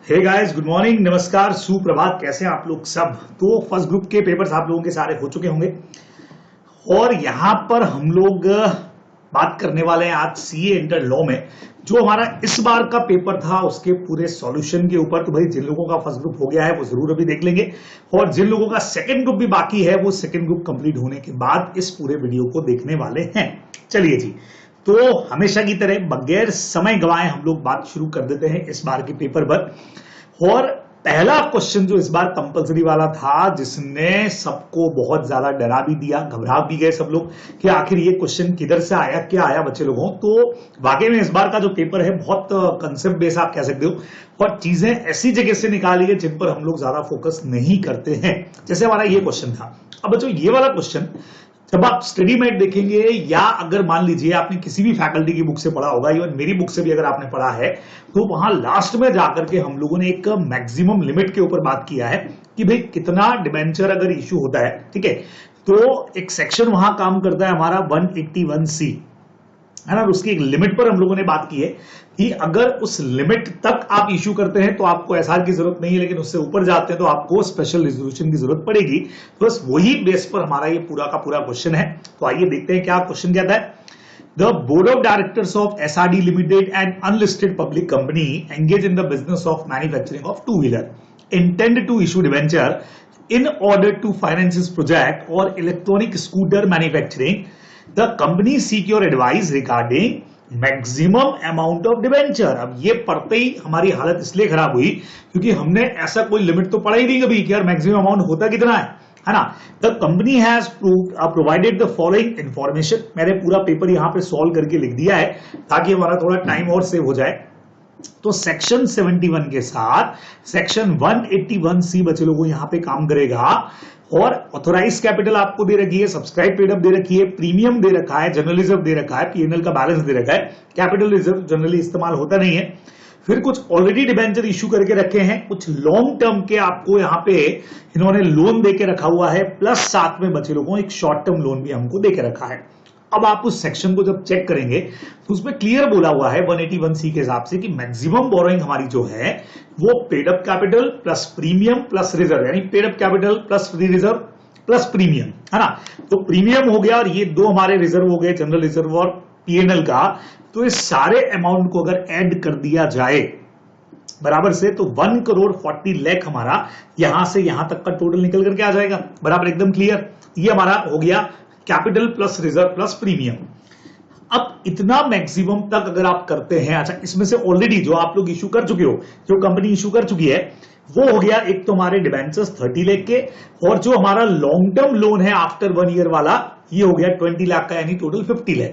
Hey guys, good morning, नमस्कार, सुप्रभात। कैसे हैं आप लोग सब। तो फर्स्ट ग्रुप के पेपर्स आप लोगों के सारे हो चुके होंगे और यहां पर हम लोग बात करने वाले हैं आज सीए इंटर लॉ में जो हमारा इस बार का पेपर था उसके पूरे सॉल्यूशन के ऊपर। तो भाई जिन लोगों का फर्स्ट ग्रुप हो गया है वो जरूर अभी देख लेंगे और जिन लोगों का सेकंड ग्रुप भी बाकी है वो सेकंड ग्रुप कंप्लीट होने के बाद इस पूरे वीडियो को देखने वाले हैं। चलिए जी, तो हमेशा की तरह बगैर समय गवाए हम लोग बात शुरू कर देते हैं इस बार के पेपर पर। और पहला क्वेश्चन जो इस बार कंपलसरी वाला था जिसने सबको बहुत ज्यादा डरा भी दिया, घबरा भी गए सब लोग कि आखिर ये क्वेश्चन किधर से आया, क्या आया बच्चे लोगों। तो वाकई में इस बार का जो पेपर है बहुत कंसेप्ट बेस आप कह सकते हो और चीजें ऐसी जगह से निकाली है जिन पर हम लोग ज्यादा फोकस नहीं करते हैं। जैसे हमारा ये क्वेश्चन था। अब बच्चों ये वाला क्वेश्चन जब आप स्टडी मेट देखेंगे या अगर मान लीजिए आपने किसी भी फैकल्टी की बुक से पढ़ा होगा, इवन मेरी बुक से भी अगर आपने पढ़ा है, तो वहां लास्ट में जाकर के हम लोगों ने एक मैक्सिमम लिमिट के ऊपर बात किया है कि भाई कितना डिबेंचर अगर इश्यू होता है, ठीक है, तो एक सेक्शन वहां काम करता है हमारा 181C, है ना। उसकी एक लिमिट पर हम लोगों ने बात की है कि अगर उस लिमिट तक आप इश्यू करते हैं तो आपको एसआर की जरूरत नहीं है, लेकिन उससे ऊपर जाते हैं तो आपको स्पेशल रेजोल्यूशन की जरूरत पड़ेगी। तो बस वही बेस पर हमारा ये पूरा का पूरा क्वेश्चन है। तो आइए देखते हैं क्या क्वेश्चन कहता है। The board of directors of S R D limited and unlisted public company engage in the business of manufacturing of two wheeler intend to issue debenture in order to finance this project or electronic scooter manufacturing. The company seek your advice regarding maximum amount of debenture. अब ये पढ़ते ही हमारी हालत इसलिए खराब हुई क्योंकि हमने ऐसा कोई लिमिट तो पढ़ा ही नहीं कभी कि यार मैक्सिमम अमाउंट होता कितना है ना। The company has provided the following information. मैंने पूरा पेपर यहां पे सॉल्व करके लिख दिया है ताकि हमारा थोड़ा टाइम और सेव हो जाए। तो सेक्शन 71 के साथ सेक्शन 181C बच्चे लोगों यहां पे काम करेगा और ऑथोराइज कैपिटल आपको दे रखी है, सब्सक्राइब पेड अप दे रखी है, प्रीमियम दे रखा है, जनरल रिजर्व दे रखा है, पीएनएल का बैलेंस दे रखा है। कैपिटल रिजर्व जनरली इस्तेमाल होता नहीं है। फिर कुछ ऑलरेडी डिबेंचर इश्यू करके रखे हैं, कुछ लॉन्ग टर्म के आपको यहां पे इन्होंने लोन दे के रखा हुआ है, प्लस साथ में बच्चे लोगों एक शॉर्ट टर्म लोन भी हमको दे के रखा है। अब आप उस सेक्शन को जब चेक करेंगे तो उसमें क्लियर बोला हुआ है 181C के हिसाब से कि मैक्सिमम बोरोइंग हमारी जो है वो paid up capital plus premium plus reserve, यानी paid up capital plus free reserve plus premium, है ना। तो प्रीमियम हो गया और ये दो हमारे रिजर्व हो गए, जनरल रिजर्व और पीएनएल का। तो इस सारे अमाउंट को अगर ऐड कर दिया जाए बराबर से तो 1,40,00,000 हमारा यहां से यहां तक का टोटल निकल करके आ जाएगा। बराबर, एकदम क्लियर। ये हमारा हो गया capital plus reserve plus premium. अब इतना मैक्सिमम तक अगर आप करते हैं, अच्छा इसमें से ऑलरेडी जो आप लोग इश्यू कर चुके हो, जो कंपनी इश्यू कर चुकी है, वो हो गया एक तो हमारे डिबेंचर्स 30 लाख के और जो हमारा लॉन्ग टर्म लोन है आफ्टर 1 ईयर वाला ये हो गया 20 लाख का, यानी टोटल 50 लाख।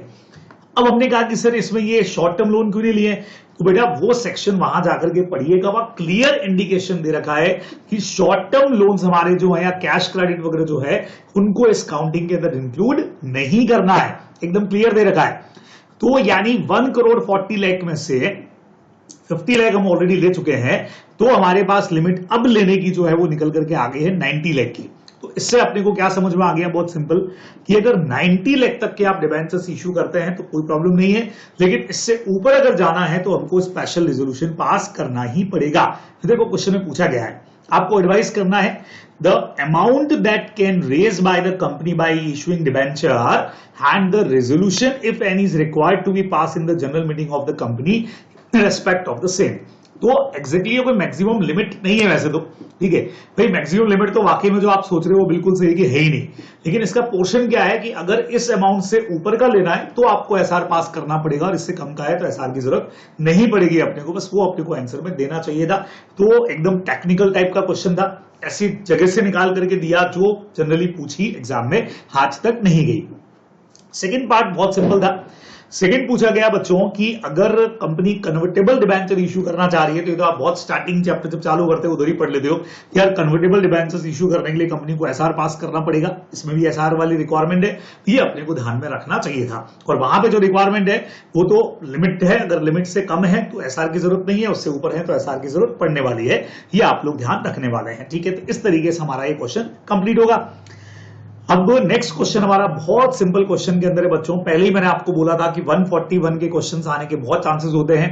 अब हमने कहा कि सर इसमें ये शॉर्ट टर्म लोन क्यों नहीं लिए, तो बेटा वो सेक्शन वहां जाकर के पढ़िएगा, वहां क्लियर इंडिकेशन दे रखा है कि शॉर्ट टर्म लोन्स हमारे जो है या कैश क्रेडिट वगैरह जो है उनको इस काउंटिंग के अंदर इंक्लूड नहीं करना है, एकदम क्लियर दे रखा है। तो यानी 1,40,00,000 में से 50 लाख हम ऑलरेडी ले चुके हैं, तो हमारे पास लिमिट अब लेने की जो है वो निकल करके आ गई है 90 लाख की। तो इससे अपने को क्या समझ में आ गया, बहुत सिंपल, कि अगर 90 लाख तक के आप डिबेंचर्स इश्यू करते हैं तो कोई प्रॉब्लम नहीं है, लेकिन इससे ऊपर अगर जाना है तो हमको स्पेशल रेजोल्यूशन पास करना ही पड़ेगा। तो देखो क्वेश्चन में पूछा गया है, आपको एडवाइस करना है the amount that can raise by the company by issuing debenture and the resolution if any is required to be pass in the general meeting of the company in respect of the same. तो exactly कोई maximum limit नहीं है वैसे तो, ठीक है भाई। Maximum limit तो वाकई में जो आप सोच रहे हो वो बिल्कुल सही कि है ही नहीं, लेकिन इसका पोर्शन क्या है कि अगर इस अमाउंट से ऊपर का लेना है तो आपको एसआर पास करना पड़ेगा और इससे कम का है तो एसआर की जरूरत नहीं पड़ेगी अपने को, बस वो अपने को आंसर में देना चाहिए था। तो एकदम टेक्निकल टाइप का क्वेश्चन था, ऐसी जगह से निकाल करके दिया जो जनरली पूछी एग्जाम में आज तक नहीं गई। सेकेंड पार्ट बहुत सिंपल था। सेकंड पूछा गया बच्चों कि अगर कंपनी कन्वर्टेबल डिबेंचर इशू करना चाह रही है, तो ये तो आप बहुत स्टार्टिंग चैप्टर जब चालू करते हो उधर ही पढ़ लेते हो कि यार कन्वर्टेबल डिबेंचर्स इशू करने के लिए कंपनी को एसआर पास करना पड़ेगा, इसमें भी एसआर वाली रिक्वायरमेंट है, ये अपने को ध्यान में रखना चाहिए था। और वहां पे जो रिक्वायरमेंट है वो तो लिमिट है, अगर लिमिट से कम है तो एसआर की जरूरत नहीं है, उससे ऊपर है तो एसआर की जरूरत पड़ने वाली है, ये आप लोग ध्यान रखने वाले हैं, ठीक है। तो इस तरीके से हमारा ये क्वेश्चन कंप्लीट होगा। अब नेक्स्ट क्वेश्चन हमारा बहुत सिंपल क्वेश्चन के अंदर है बच्चों। पहले ही मैंने आपको बोला था कि 141 के क्वेश्चंस आने के बहुत चांसेस होते हैं।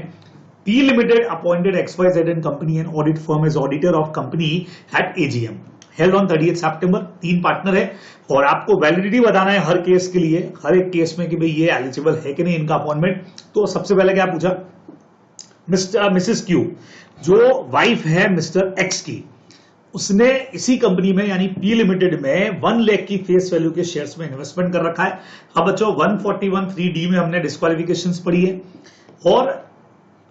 P Limited appointed XYZ and Company and audit firm as auditor of company at AGM held on 30th September। 3 partner है और आपको वैलिडिटी बताना है हर केस के लिए, हर एक केस में कि भाई ये एलिजिबल है कि नहीं इनका अपॉइंटमेंट। तो सबसे पहले क्या पूछा, मिसेस क्यू जो वाइफ है मिस्टर एक्स की, उसने इसी कंपनी में यानी पी लिमिटेड में 1 लाख की फेस वैल्यू के शेयर्स में इन्वेस्टमेंट कर रखा है। अब बच्चों 141(3)D में हमने डिस्क्वालिफिकेशंस पढ़ी है और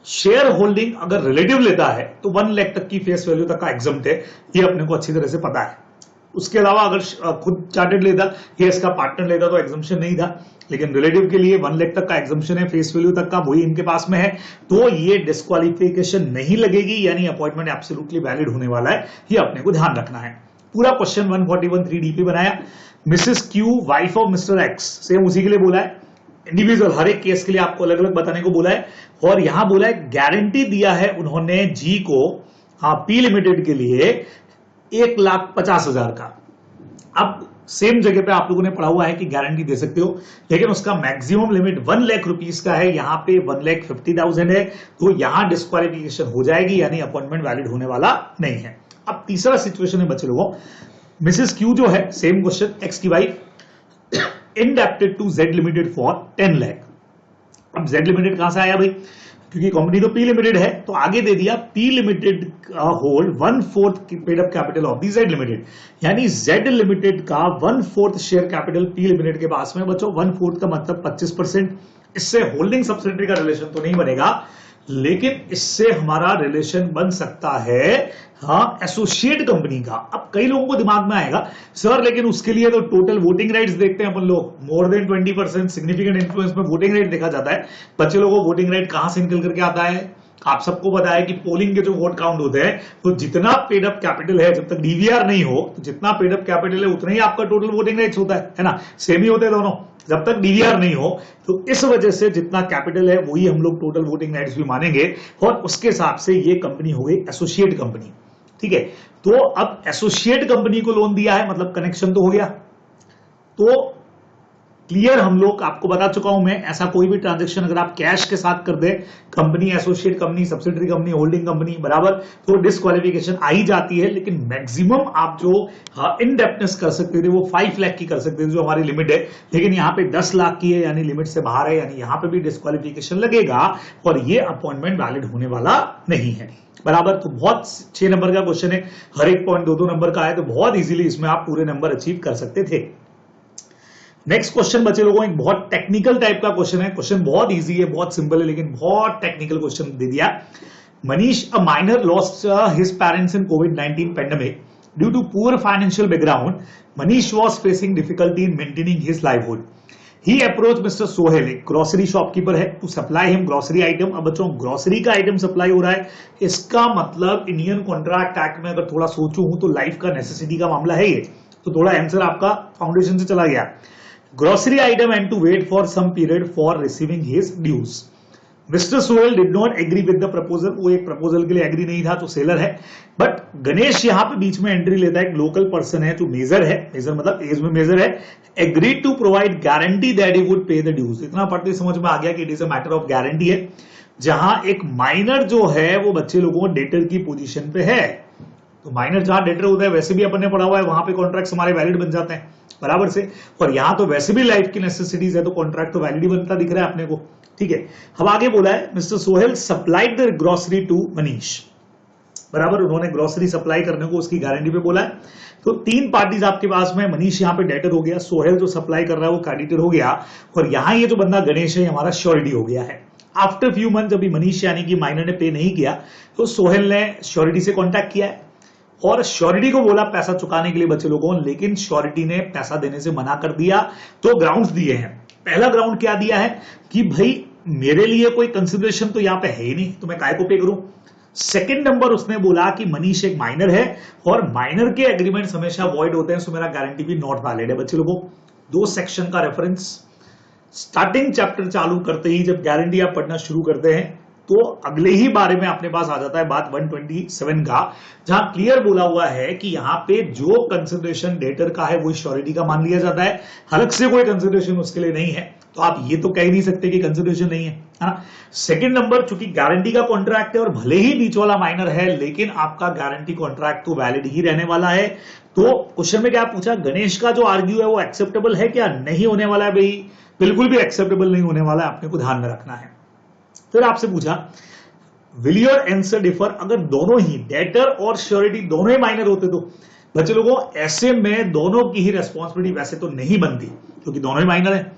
शेयर होल्डिंग अगर रिलेटिव लेता है तो 1 लाख तक की फेस वैल्यू तक का एग्जम्प्ट है, ये अपने को अच्छी तरह से पता है। उसके अलावा अगर खुद चार्टेड लेता या इसका पार्टनर लेता तो एग्जम्पशन नहीं था, लेकिन रिलेटिव के लिए 1 लाख तक का एग्जम्पशन है, फेस वैल्यू तक का वही इनके पास में है, तो ये डिस्क्वालिफिकेशन नहीं लगेगी, यानी अपॉइंटमेंट एब्सोल्युटली वैलिड होने वाला है, ये अपने को ध्यान रखना है। पूरा क्वेश्चन 141(3)D पे बनाया। Mrs Q wife of mister x, same उसी के लिए बोला है, इंडिविजुअल हर एक केस के लिए आपको अलग अलग बताने को बोला है। और यहां बोला है गारंटी दिया है उन्होंने जी को, हाँ पी लिमिटेड के लिए 1,50,000 का। अब सेम जगह पे आप लोगों ने पढ़ा हुआ है कि गारंटी दे सकते हो, लेकिन उसका मैक्सिमम लिमिट 1 लाख रुपीस का है, यहां पे 1,50,000 है, तो यहां डिस्क्वालिफिकेशन हो जाएगी, यानी अपॉइंटमेंट वैलिड होने वाला नहीं है। अब तीसरा सिचुएशन है बच्चे लोगों, मिसेस क्यू जो है सेम क्वेश्चन, एक्स की wife indebted to Z limited for 10 lakh. अब जेड लिमिटेड कहां से आया भाई, क्योंकि कंपनी तो पी लिमिटेड है, तो आगे दे दिया P limited hold 1/4 paid up capital of the Z limited, यानी जेड लिमिटेड का 1/4 शेयर कैपिटल पी लिमिटेड के पास में। बच्चों 1/4 का मतलब 25%। इससे होल्डिंग सब्सिडियरी का रिलेशन तो नहीं बनेगा, लेकिन इससे हमारा रिलेशन बन सकता है हाँ एसोसिएट कंपनी का। अब कई लोगों को दिमाग में आएगा सर लेकिन उसके लिए तो टोटल वोटिंग राइट्स देखते हैं अपन लोग, मोर देन 20% सिग्निफिकेंट इन्फ्लुएंस में वोटिंग राइट देखा जाता है। बच्चे लोगों को वोटिंग राइट कहां से निकल करके आता है, आप सबको पता है कि पोलिंग के जो वोट काउंट होते हैं, तो जितना पेड अप कैपिटल है, जब तक डीवीआर नहीं हो तो जितना पेड अप कैपिटल है उतना ही आपका टोटल वोटिंग राइट्स होता है ना, सेम ही होते हैं दोनों, जब तक डीवीआर नहीं हो। तो इस वजह से जितना कैपिटल है वही हम लोग टोटल वोटिंग राइट्स भी मानेंगे, और उसके हिसाब से ये कंपनी हो गई एसोसिएट कंपनी। ठीक है, तो अब एसोसिएट कंपनी को लोन दिया है, मतलब कनेक्शन तो हो गया। तो क्लियर हम लोग आपको बता चुका हूं मैं, ऐसा कोई भी ट्रांजैक्शन अगर आप कैश के साथ कर दे, company associate company subsidiary company holding company बराबर, तो डिस्क्वालिफिकेशन आ ही जाती है। लेकिन मैक्सिमम आप जो इनडेप्टनेस कर सकते थे वो 5 लाख की कर सकते थे, जो हमारी लिमिट है, लेकिन यहां पे 10 लाख की है, यानी लिमिट से बाहर है, यानी यहां पे भी डिस्क्वालिफिकेशन लगेगा और ये अपॉइंटमेंट वैलिड होने वाला नहीं है बराबर। तो बहुत 6 नंबर का क्वेश्चन है, हर एक पॉइंट 2-2 नंबर का है, तो बहुत इजीली इसमें आप पूरे नंबर अचीव कर सकते थे। नेक्स्ट क्वेश्चन बच्चे लोगों एक बहुत टेक्निकल टाइप का क्वेश्चन है, क्वेश्चन बहुत इजी है, बहुत सिंपल है, लेकिन बहुत टेक्निकल क्वेश्चन दे दिया। Manish a minor lost his parents in कोविड-19 pandemic due to poor financial background. Manish was facing difficulty in maintaining his livelihood. He approach mister Sohail, एक ग्रोसरी शॉपकीपर है, to supply him grocery item. अब बच्चों grocery का item supply हो रहा है, इसका मतलब इंडियन कॉन्ट्रैक्ट एक्ट में अगर थोड़ा सोचूं तो लाइफ का नेसेसिटी का मामला है ये, तो थोड़ा आंसर आपका फाउंडेशन से चला गया। Grocery item and to wait for some period for receiving his dues. Mr. Sohail did not agree with the proposal. वो एक प्रपोजल के लिए एग्री नहीं था, तो सेलर है। बट गणेश यहाँ पे बीच में एंट्री लेता है, एक लोकल पर्सन है जो मेजर है, मेजर मतलब एज में मेजर है, agreed to provide guarantee that he would pay the dues. इतना पढ़ते समझ में आ गया कि it is a matter of guarantee है, जहां एक माइनर जो है वो बच्चे लोगों डेटर की पोजीशन पे है। तो माइनर जहां डेटर होता है, वैसे भी अपन ने पढ़ा हुआ है, वहां पे कॉन्ट्रैक्ट हमारे वैलिड बन जाते हैं बराबर से, और यहां तो वैसे भी लाइफ की नेसेसिटीज है, तो कॉन्ट्रैक्ट तो वैलिड ही बनता दिख रहा है अपने को। ठीक है, अब आगे बोला है mister Sohail supplied the grocery to Manish बराबर, उन्होंने ग्रोसरी सप्लाई करने को उसकी गारंटी पे बोला है। तो 3 पार्टीज आपके पास में, मनीष यहाँ पे डेटर हो गया, सोहेल जो सप्लाई कर रहा है वो क्रेडिटर हो गया, और यहां ये जो बंदा गणेश है हमारा श्योरिटी हो गया है। आफ्टर फ्यू मंथ जब मनीष यानी कि माइनर ने पे नहीं किया, तो सोहेल ने श्योरिटी से कॉन्टैक्ट किया है और श्योरिटी को बोला पैसा चुकाने के लिए बच्चे लोगों, लेकिन श्योरिटी ने पैसा देने से मना कर दिया। तो ग्राउंड्स दिए हैं। पहला ग्राउंड क्या दिया है कि भाई मेरे लिए कोई कंसिडरेशन तो यहां पे है ही नहीं, तो मैं काय को पे करूं। सेकंड नंबर उसने बोला कि मनीष एक माइनर है और माइनर के एग्रीमेंट्स हमेशा वॉइड होते हैं, सो मेरा गारंटी भी नॉट वैलिड है। बच्चे लोगों 2 सेक्शन का रेफरेंस, स्टार्टिंग चैप्टर चालू करते ही जब गारंटी आप पढ़ना शुरू करते हैं तो अगले ही बारे में अपने पास आ जाता है बात 127 का, जहां क्लियर बोला हुआ है कि यहां पे जो कंसिडरेशन डेटर का है वो श्योरिटी का मान लिया जाता है, अलग से कोई कंसिडरेशन उसके लिए नहीं है। तो आप ये तो कह ही नहीं सकते कि कंसिडरेशन नहीं है ना। सेकंड नंबर, चूंकि गारंटी का कॉन्ट्रैक्ट है और भले ही बीच वाला माइनर है, लेकिन आपका गारंटी कॉन्ट्रैक्ट तो वैलिड ही रहने वाला है। तो क्वेश्चन में क्या पूछा, गणेश का जो आर्ग्यू है वो एक्सेप्टेबल है क्या, नहीं होने वाला है भाई, बिल्कुल भी एक्सेप्टेबल नहीं होने वाला है, आपने को ध्यान में रखना है। फिर आपसे पूछा विल योर आंसर डिफर, अगर दोनों ही डेटर और श्योरिटी दोनों ही माइनर होते तो बच्चे लोगों ऐसे में दोनों की ही रेस्पॉन्सिबिलिटी वैसे तो नहीं बनती क्योंकि दोनों ही माइनर है।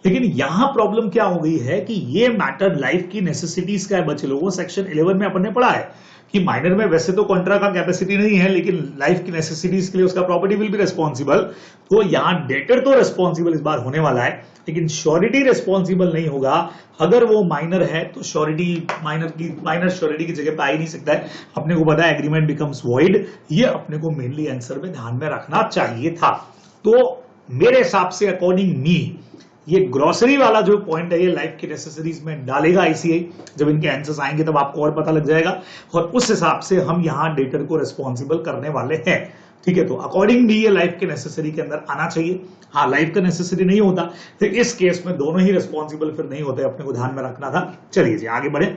लेकिन यहां प्रॉब्लम क्या हो गई है कि ये मैटर लाइफ की नेसेसिटीज का है बच्चे लोगों। सेक्शन 11 में अपन ने पढ़ा है कि माइनर में वैसे तो कॉन्ट्रा का कैपेसिटी नहीं है, लेकिन लाइफ की नेसेसिटीज के लिए उसका प्रॉपर्टी विल बी रेस्पॉन्सिबल। तो यहां डेटर तो रेस्पॉन्सिबल इस बार होने वाला है, लेकिन श्योरिटी रेस्पॉन्सिबल नहीं होगा। अगर वो माइनर है तो श्योरिटी माइनर श्योरिटी की जगह पे आ ही नहीं सकता है। अपने को पता है एग्रीमेंट बिकम्स वॉइड, ये अपने को मेनली आंसर में ध्यान में रखना चाहिए था। तो मेरे हिसाब से अकॉर्डिंग मी ये ग्रोसरी वाला जो पॉइंट है ये लाइफ की नेसेसरीज में डालेगा आईसीआई। जब इनके आंसर्स आएंगे तब आपको और पता लग जाएगा और उस हिसाब से हम यहां डेटर को रेस्पॉन्सिबल करने वाले हैं। ठीक है, तो अकॉर्डिंग भी ये लाइफ के नेसेसरी के अंदर आना चाहिए। हाँ, लाइफ का नेसेसरी नहीं होता तो इस केस में दोनों ही रेस्पॉन्सिबल फिर नहीं होते, अपने को ध्यान में रखना था। चलिए जी आगे बढ़े।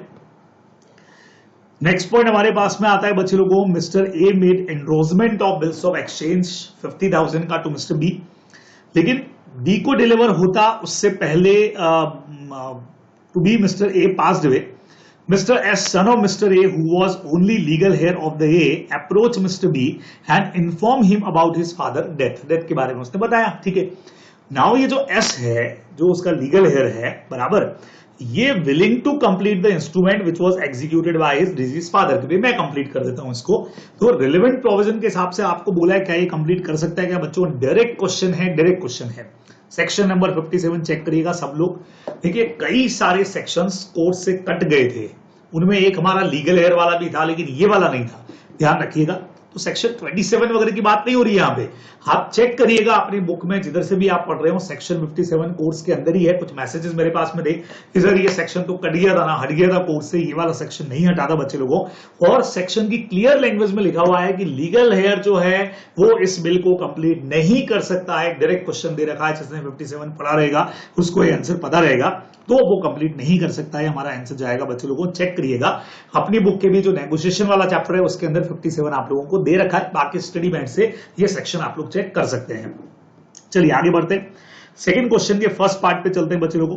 नेक्स्ट पॉइंट हमारे पास में आता है बच्चे लोगों, mister A made enrolment of bills of exchange 50,000 का टू मिस्टर बी, लेकिन बी को डिलीवर होता उससे पहले to B mister A passed away. Mr. S, son of Mr. A, who was only legal heir of the A, approached Mr. B and informed him about his father death. Death के बारे में उसने बताया। ठीक है, now ये जो S है जो उसका लीगल हेयर है बराबर, ये willing to complete the instrument which was executed by his deceased father, कि मैं कंप्लीट कर देता हूं इसको। तो रिलेवेंट प्रोविजन के हिसाब से आपको बोला है क्या ये कंप्लीट कर सकता है क्या बच्चों, डायरेक्ट क्वेश्चन है, डायरेक्ट क्वेश्चन है। सेक्शन नंबर 57 चेक करिएगा सब लोग। देखिए कई सारे सेक्शंस कोर्स से कट गए थे, उनमें एक हमारा लीगल हेयर वाला भी था लेकिन ये वाला नहीं था, ध्यान रखिएगा। तो सेक्शन 27 वगैरह की बात नहीं हो रही है यहाँ पे, आप चेक करिएगा अपनी बुक में जिधर से भी आप पढ़ रहे हो, सेक्शन 57 कोर्स के अंदर ही है। कुछ मैसेजेस मेरे पास में थे कि सर ये सेक्शन तो कट गया था ना, हट गया था कोर्स से, ये वाला सेक्शन नहीं हटा था बच्चे लोगों। और सेक्शन की क्लियर लैंग्वेज में लिखा हुआ है कि लीगल हेयर जो है वो इस बिल को कंप्लीट नहीं कर सकता है। डायरेक्ट क्वेश्चन दे रखा है, जिसने 57 पढ़ा रहेगा उसको ये आंसर पता रहेगा, तो वो कंप्लीट नहीं कर सकता है। हमारा आंसर जाएगा बच्चे लोगों, चेक करिएगा अपनी बुक के भी जो नेगोशिएशन वाला चैप्टर है उसके अंदर 57 आप लोगों को दे रखा है। बाकी स्टडी बैंड से ये सेक्शन आप लोग चेक कर सकते हैं। चलिए आगे बढ़ते हैं, सेकंड क्वेश्चन के फर्स्ट पार्ट पे चलते हैं बच्चे लोगों।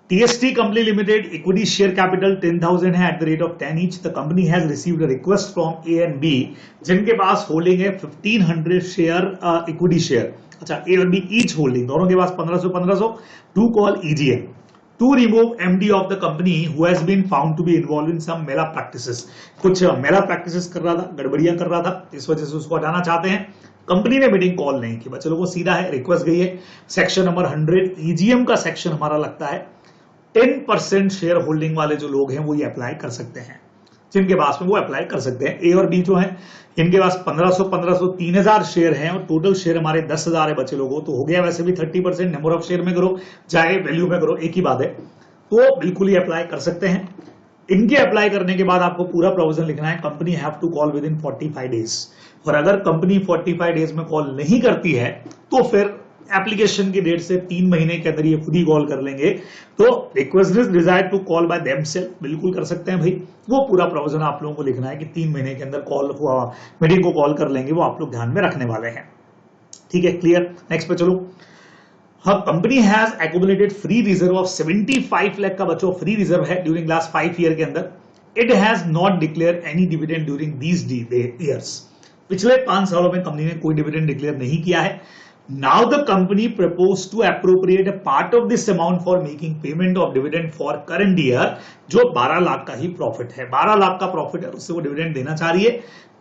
T S T company limited equity share capital 10,000 है at the rate of 10 each. The company has received a request from A and B, जिनके पास होल्डिंग है 1500 शेयर इक्विटी शेयर। अच्छा, ए और बी ईच होल्डिंग, दोनों के पास 1500 to call E G M to remove MD of the company who has been found to be involved in some malpractices। कुछ malpractices कर रहा था, गड़बड़ियां कर रहा था, इस वजह से उसको हटाना चाहते हैं। कंपनी ने मीटिंग कॉल नहीं की, बच्चे लोगों को सीधा है रिक्वेस्ट गई है। सेक्शन नंबर 100 ईजीएम का सेक्शन हमारा लगता है 10% शेयर होल्डिंग वाले जो लोग हैं वो ये अप्लाई कर सकते हैं, जिनके पास में वो अप्लाई कर सकते हैं। ए और बी जो है इनके पास 1500 3000 शेयर हैं और टोटल शेयर हमारे 10,000 है बच्चे लोगों। तो हो गया वैसे भी 30%, नंबर ऑफ शेयर में करो चाहे वैल्यू में करो एक ही बात है, तो बिल्कुल ही अप्लाई कर सकते हैं। इनके अप्लाई करने के बाद आपको पूरा प्रोविजन लिखना है, company have to call within 45 days. और अगर कंपनी 45 डेज में कॉल नहीं करती है तो फिर एप्लीकेशन की डेट से 3 महीने के अंदर ये खुद ही कॉल कर लेंगे। तो request is desired to call by themself, बिल्कुल कर सकते हैं भाई। वो पूरा प्रोविजन आप लोगों को लिखना है कि 3 महीने के अंदर कॉल मीटिंग को कॉल कर लेंगे, वो आप लोग ध्यान में रखने वाले हैं। ठीक है, क्लियर। नेक्स्ट पे चलो। हाँ, company has accumulated free reserve of 75 lakh का बच्चों फ्री रिजर्व है ड्यूरिंग लास्ट 5 ईयर के अंदर। It has not declare any dividend during these years. पिछले 5 सालों में कंपनी ने कोई डिविडेंड डिक्लेयर नहीं किया है। Now the company proposed to appropriate a part of this amount for making payment of dividend for current year, जो 12 लाख का ही प्रॉफिट है। 12 लाख का प्रॉफिट है, उससे वो डिविडेंड देना चाह रही है।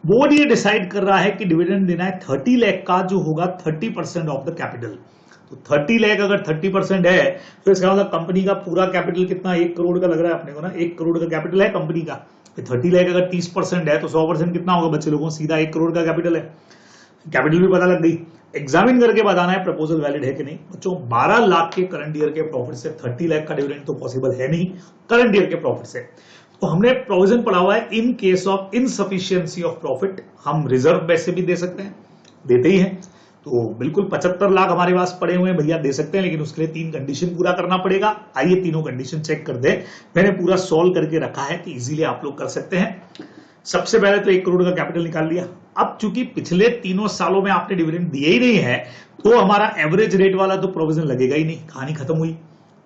बोर्ड ये डिसाइड कर रहा है कि डिविडेंड देना है 30 लाख का, जो होगा 30% ऑफ द कैपिटल। तो 30 लाख अगर 30% है तो इसका मतलब कंपनी का पूरा कैपिटल कितना, 1 करोड़ का लग रहा है अपने को ना, 1 करोड़ का कैपिटल है कंपनी का। 30 लाख अगर 30% है तो 100% कितना होगा बच्चे लोगों, सीधा 1 करोड़ का कैपिटल है। कैपिटल भी पता लग गई। एग्जामिन करके बताना है प्रपोजल वैलिड है कि नहीं बच्चों। 12 लाख के करंट ईयर के प्रॉफिट से 30 लाख का डिविडेंड तो पॉसिबल है नहीं करंट ईयर के प्रॉफिट से। तो हमने प्रोविजन पढ़ा हुआ है, in case of insufficiency of profit हम रिजर्व वैसे भी दे सकते हैं, देते ही हैं। तो बिल्कुल 75 लाख हमारे पास पड़े हुए हैं भैया, दे सकते हैं, लेकिन उसके लिए 3 कंडीशन पूरा करना पड़ेगा। आइए तीनों कंडीशन चेक कर दे। मैंने पूरा सॉल्व करके रखा है कि इजीली आप लोग कर सकते हैं। सबसे पहले तो 1 करोड़ का कैपिटल निकाल लिया। अब चूंकि पिछले 3 सालों में आपने डिविडेंड दिए ही नहीं है, तो हमारा एवरेज रेट वाला तो प्रोविजन लगेगा ही नहीं, कहानी खत्म हुई।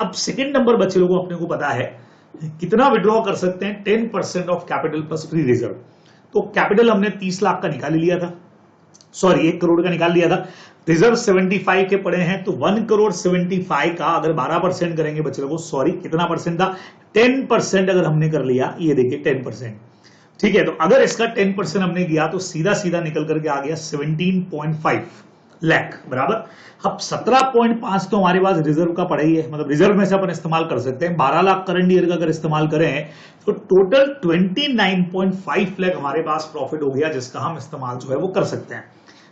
अब सेकेंड नंबर बच्चे लोगों अपने को पता है कितना विड्रॉ कर सकते हैं, 10% of capital plus free reserve. तो कैपिटल हमने 30 लाख का निकाल लिया था, सॉरी 1 करोड़ का निकाल लिया था। रिजर्व 75 के पड़े हैं, तो 1 करोड़ 75 का अगर 12% करेंगे बच्चे लोगों, सॉरी कितना परसेंट था, 10% अगर हमने कर लिया, ये देखिए 10%, ठीक है। तो अगर इसका 10% हमने किया तो सीधा सीधा निकल करके आ गया 17.5 लाख बराबर। अब 17.5 तो हमारे पास रिजर्व का पड़ा ही है, मतलब रिजर्व में से अपन इस्तेमाल कर सकते हैं। 12 लाख करंट ईयर का अगर इस्तेमाल करें तो टोटल 29.5 लाख हमारे पास प्रॉफिट हो गया, जिसका हम इस्तेमाल जो है वो कर सकते हैं,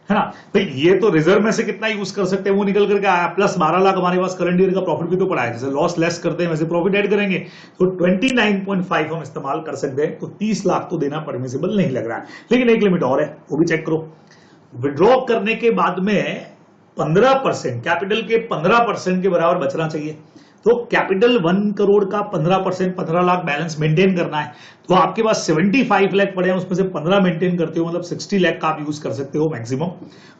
है ना। भाई ये तो रिजर्व में से कितना यूज कर सकते हैं वो निकल करके आया, प्लस 12 लाख हमारे पास करंट ईयर का प्रॉफिट भी तो पड़ा है। जैसे लॉस लेस करते हैं वैसे प्रॉफिट ऐड करेंगे, तो 29.5 हम इस्तेमाल कर सकते हैं। तो 30 लाख तो देना परमिसिबल नहीं लग रहा है, लेकिन एक लिमिट और है, वो भी चेक करो। विड्रॉ करने के बाद में 15%, कैपिटल के 15% के बराबर बचना चाहिए। तो कैपिटल 1 करोड़ का 15%, 15 लाख बैलेंस मेंटेन करना है। तो आपके पास 75 लाख पड़े हैं, उसमें से 15 मेंटेन करते हो, मतलब 60 लाख का आप यूज कर सकते हो मैक्सिमम।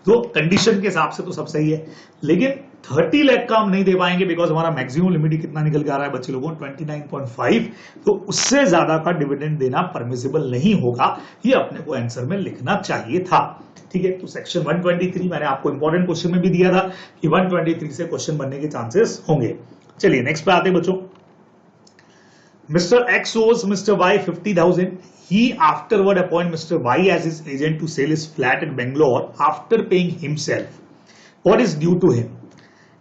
तो कंडीशन के हिसाब से तो सब सही है, लेकिन 30 लाख का हम नहीं दे पाएंगे, बिकॉज हमारा मैक्सिमम लिमिट ही कितना निकल के आ रहा है बच्चे लोगों, 29.5। तो उससे ज्यादा का डिविडेंड देना परमिसिबल नहीं होगा, ये अपने को आंसर में लिखना चाहिए था, ठीक है। तो सेक्शन 123 मैंने आपको इंपॉर्टेंट क्वेश्चन में भी दिया था कि 123 से क्वेश्चन बनने के चांसेस होंगे। चलिए नेक्स्ट पे आते हैं बच्चों। Mister X owes mister Y 50,000. He afterward appoint Mr. Y as his agent to sell his flat in Bangalore after paying himself. What is due to him?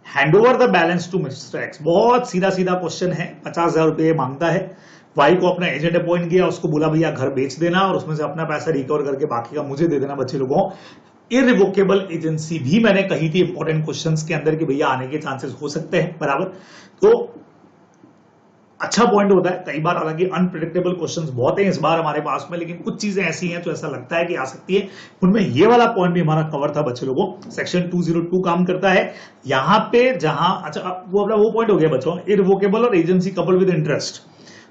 Hand over the balance to Mr. X. बहुत सीधा सीधा question है। 50,000 रुपये मांगता है, Y को अपना agent appoint किया, उसको बोला भैया घर बेच देना और उसमें से अपना पैसा रिकवर करके बाकी का मुझे दे देना बच्चे लोगों। इररिवोकेबल एजेंसी भी मैंने कही थी इंपॉर्टेंट क्वेश्चंस के अंदर कि भैया आने के चांसेस हो सकते हैं बराबर। तो अच्छा पॉइंट होता है कई बार, हालांकि अनप्रेडिक्टेबल क्वेश्चंस बहुत हैं इस बार हमारे पास में, लेकिन कुछ चीजें ऐसी हैं जो ऐसा लगता है कि आ सकती है। उनमें ये वाला पॉइंट भी हमारा कवर था बच्चे लोगों। सेक्शन 202 काम करता है यहां पे, जहां अच्छा वो अपना वो पॉइंट हो गया बच्चों, इररिवोकेबल और एजेंसी कपल विद इंटरेस्ट।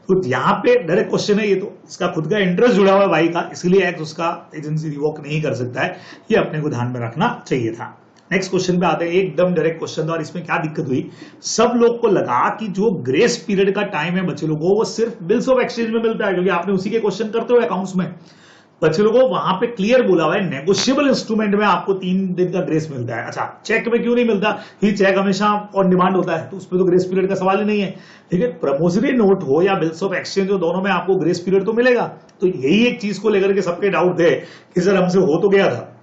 तो यहाँ पे डायरेक्ट क्वेश्चन है, ये तो इसका खुद का इंटरेस्ट जुड़ा हुआ है वाई का, इसलिए एक्स उसका एजेंसी रिवोक नहीं कर सकता है, ये अपने को ध्यान में रखना चाहिए था। नेक्स्ट क्वेश्चन पे आते हैं, एकदम डायरेक्ट क्वेश्चन था। और इसमें क्या दिक्कत हुई, सब लोग को लगा कि जो ग्रेस पीरियड का टाइम है बच्चे लोगों वो सिर्फ बिल्स ऑफ एक्सचेंज में मिलता है, क्योंकि आपने उसी के क्वेश्चन करते हो अकाउंट्स में। बच्चे लोगों वहां पे क्लियर बोला हुआ है नेगोशिएबल इंस्ट्रूमेंट में आपको 3 दिन का ग्रेस मिलता है। अच्छा चेक में क्यों नहीं मिलता, ये चेक हमेशा ऑन डिमांड होता है, तो उसमें तो ग्रेस पीरियड का सवाल ही नहीं है। लेकिन प्रमोजरी नोट हो या बिल्स ऑफ एक्सचेंज हो, दोनों में आपको ग्रेस पीरियड तो मिलेगा। तो यही एक चीज को लेकर के सबके डाउट थे कि सर हमसे हो तो गया था,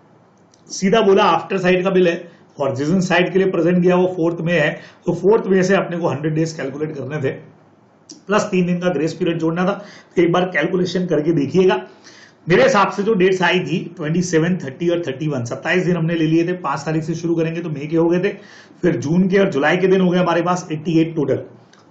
सीधा बोला आफ्टर साइड का बिल है, और जिस दिन साइड के लिए प्रेजेंट किया वो 4th में है, तो 4th में से अपने को 100 डेज कैलकुलेट करने थे, प्लस 3 दिन का ग्रेस पीरियड जोड़ना था। तो एक बार कैलकुलेशन करके देखिएगा। मेरे हिसाब से जो डेट्स आई थी 27, 30 और 31, 27 दिन हमने ले लिए थे। 5 तारीख से शुरू करेंगे तो मई के हो गए थे, फिर जून के और जुलाई के दिन हो गए हमारे पास 88 टोटल।